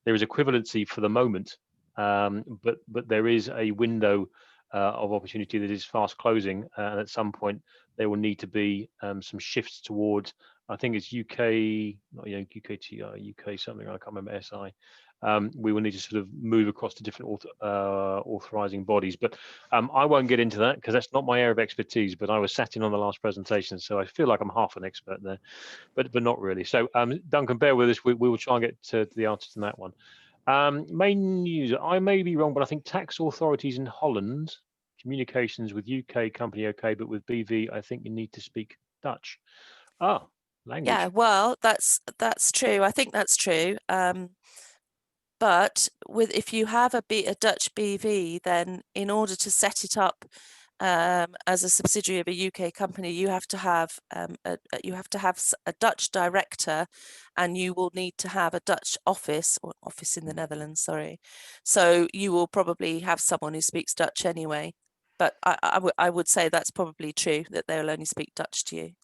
equivalency for the moment, but there is a window of opportunity that is fast closing, and at some point there will need to be some shifts towards, I think it's UK, not UKTI, UK something, I can't remember, SI. We will need to sort of move across to different authorizing bodies, but I won't get into that because that's not my area of expertise, but I was sat in on the last presentation, so I feel like I'm half an expert there, but not really. So Duncan, bear with us, we will try and get to the answer to that one. Main news, I may be wrong, but I think tax authorities in Holland, communications with UK company okay, but with BV, I think you need to speak Dutch. Ah, language. Yeah, well, that's true. I think that's true. But if you have a Dutch BV, then in order to set it up as a subsidiary of a UK company, you have to have a Dutch director, and you will need to have a Dutch office in the Netherlands. Sorry, so you will probably have someone who speaks Dutch anyway. But I would say that's probably true, that they'll only speak Dutch to you.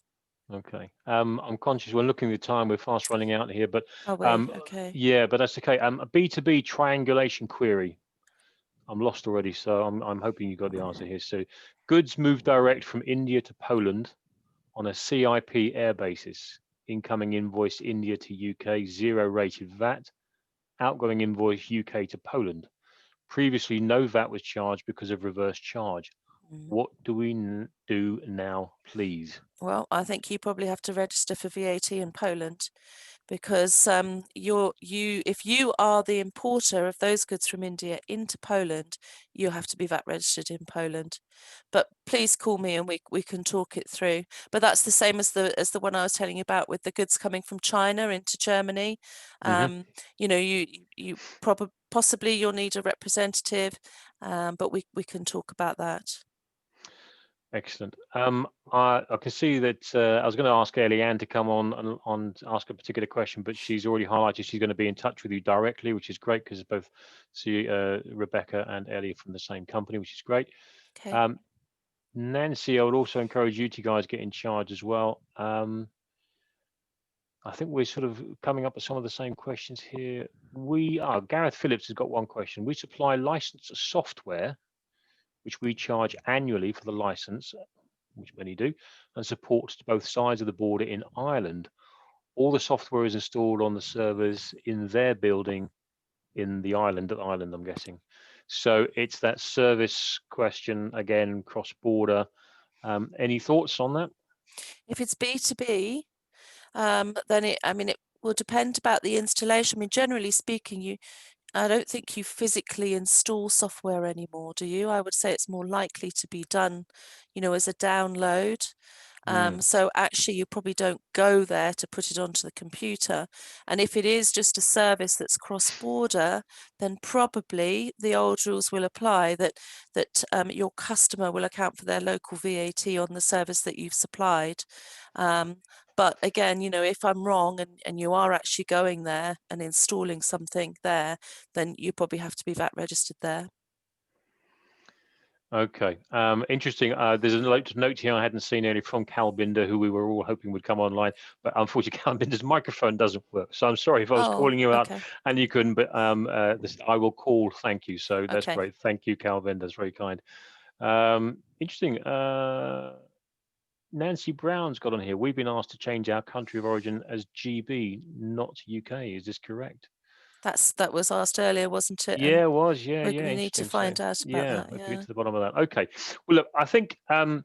Okay. I'm conscious we're looking at the time, we're fast running out here, but okay. Yeah, but that's okay. A B2B triangulation query. I'm lost already, so I'm hoping you got the answer here. So goods move direct from India to Poland on a CIP air basis. Incoming invoice India to UK, 0 rated VAT. Outgoing invoice UK to Poland. Previously, no VAT was charged because of reverse charge. What do we do now, please? Well, I think you probably have to register for VAT in Poland, because if you are the importer of those goods from India into Poland, you have to be VAT registered in Poland. But please call me and we can talk it through. But that's the same as the one I was telling you about with the goods coming from China into Germany. You know, you possibly you'll need a representative, but we can talk about that. Excellent. I can see that I was going to ask Eliane to come on and ask a particular question, but she's already highlighted she's going to be in touch with you directly, which is great because both Rebecca and Ellie are from the same company, which is great. Okay. Nancy, I would also encourage you to guys get in charge as well. I think we're sort of coming up with some of the same questions here. Gareth Phillips has got one question. We supply licensed software which we charge annually for the license, which many do, and supports both sides of the border in Ireland. All the software is installed on the servers in their building in the island, I'm guessing. So it's that service question, again, cross-border. Any thoughts on that? If it's B2B, then it will depend about the installation. I mean, generally speaking, I don't think you physically install software anymore, do you? I would say it's more likely to be done, as a download. So actually you probably don't go there to put it onto the computer. And if it is just a service that's cross-border, then probably the old rules will apply, that your customer will account for their local VAT on the service that you've supplied. But again, if I'm wrong and you are actually going there and installing something there, then you probably have to be VAT registered there. Okay, interesting. There's a note here I hadn't seen earlier from Cal Binder, who we were all hoping would come online, but unfortunately Cal Binder's microphone doesn't work. So I'm sorry if I was calling you out and you couldn't, but I will call. Thank you. So that's great. Thank you, Cal Binder. That's very kind. Interesting. Nancy Brown's got on here. We've been asked to change our country of origin as GB, not UK. Is this correct? That was asked earlier, wasn't it? Yeah, it was. Yeah, we need to find out about that. Yeah, get to the bottom of that. Okay. Well, look, I think I'm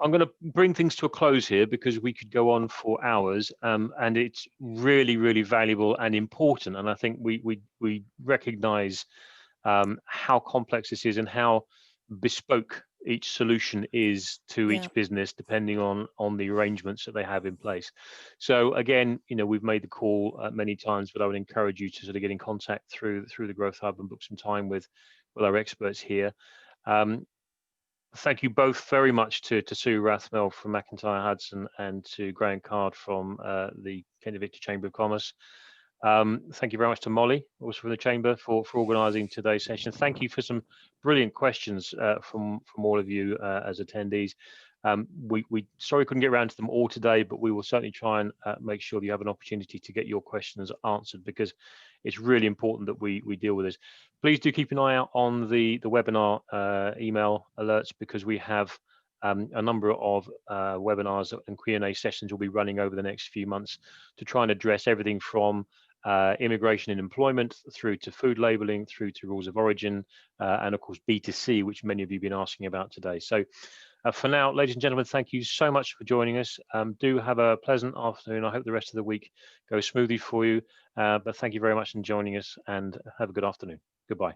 going to bring things to a close here because we could go on for hours, and it's really, really valuable and important. And I think we recognise how complex this is and how bespoke each solution is to Yeah. each business, depending on the arrangements that they have in place. So again, we've made the call many times, but I would encourage you to sort of get in contact through the Growth Hub and book some time with our experts here. Thank you both very much to Sue Rathmell from MacIntyre Hudson and to Graham Card from the Invicta Chamber of Commerce. Thank you very much to Molly, also from the Chamber, for organising today's session. Thank you for some brilliant questions from all of you as attendees. We sorry we couldn't get around to them all today, but we will certainly try and make sure that you have an opportunity to get your questions answered, because it's really important that we deal with this. Please do keep an eye out on the webinar email alerts, because we have a number of webinars and Q&A sessions will be running over the next few months to try and address everything from immigration and employment through to food labelling, through to rules of origin, and of course B2C, which many of you have been asking about today. So for now, ladies and gentlemen, thank you so much for joining us. Do have a pleasant afternoon. I hope the rest of the week goes smoothly for you, but thank you very much for joining us, and have a good afternoon. Goodbye.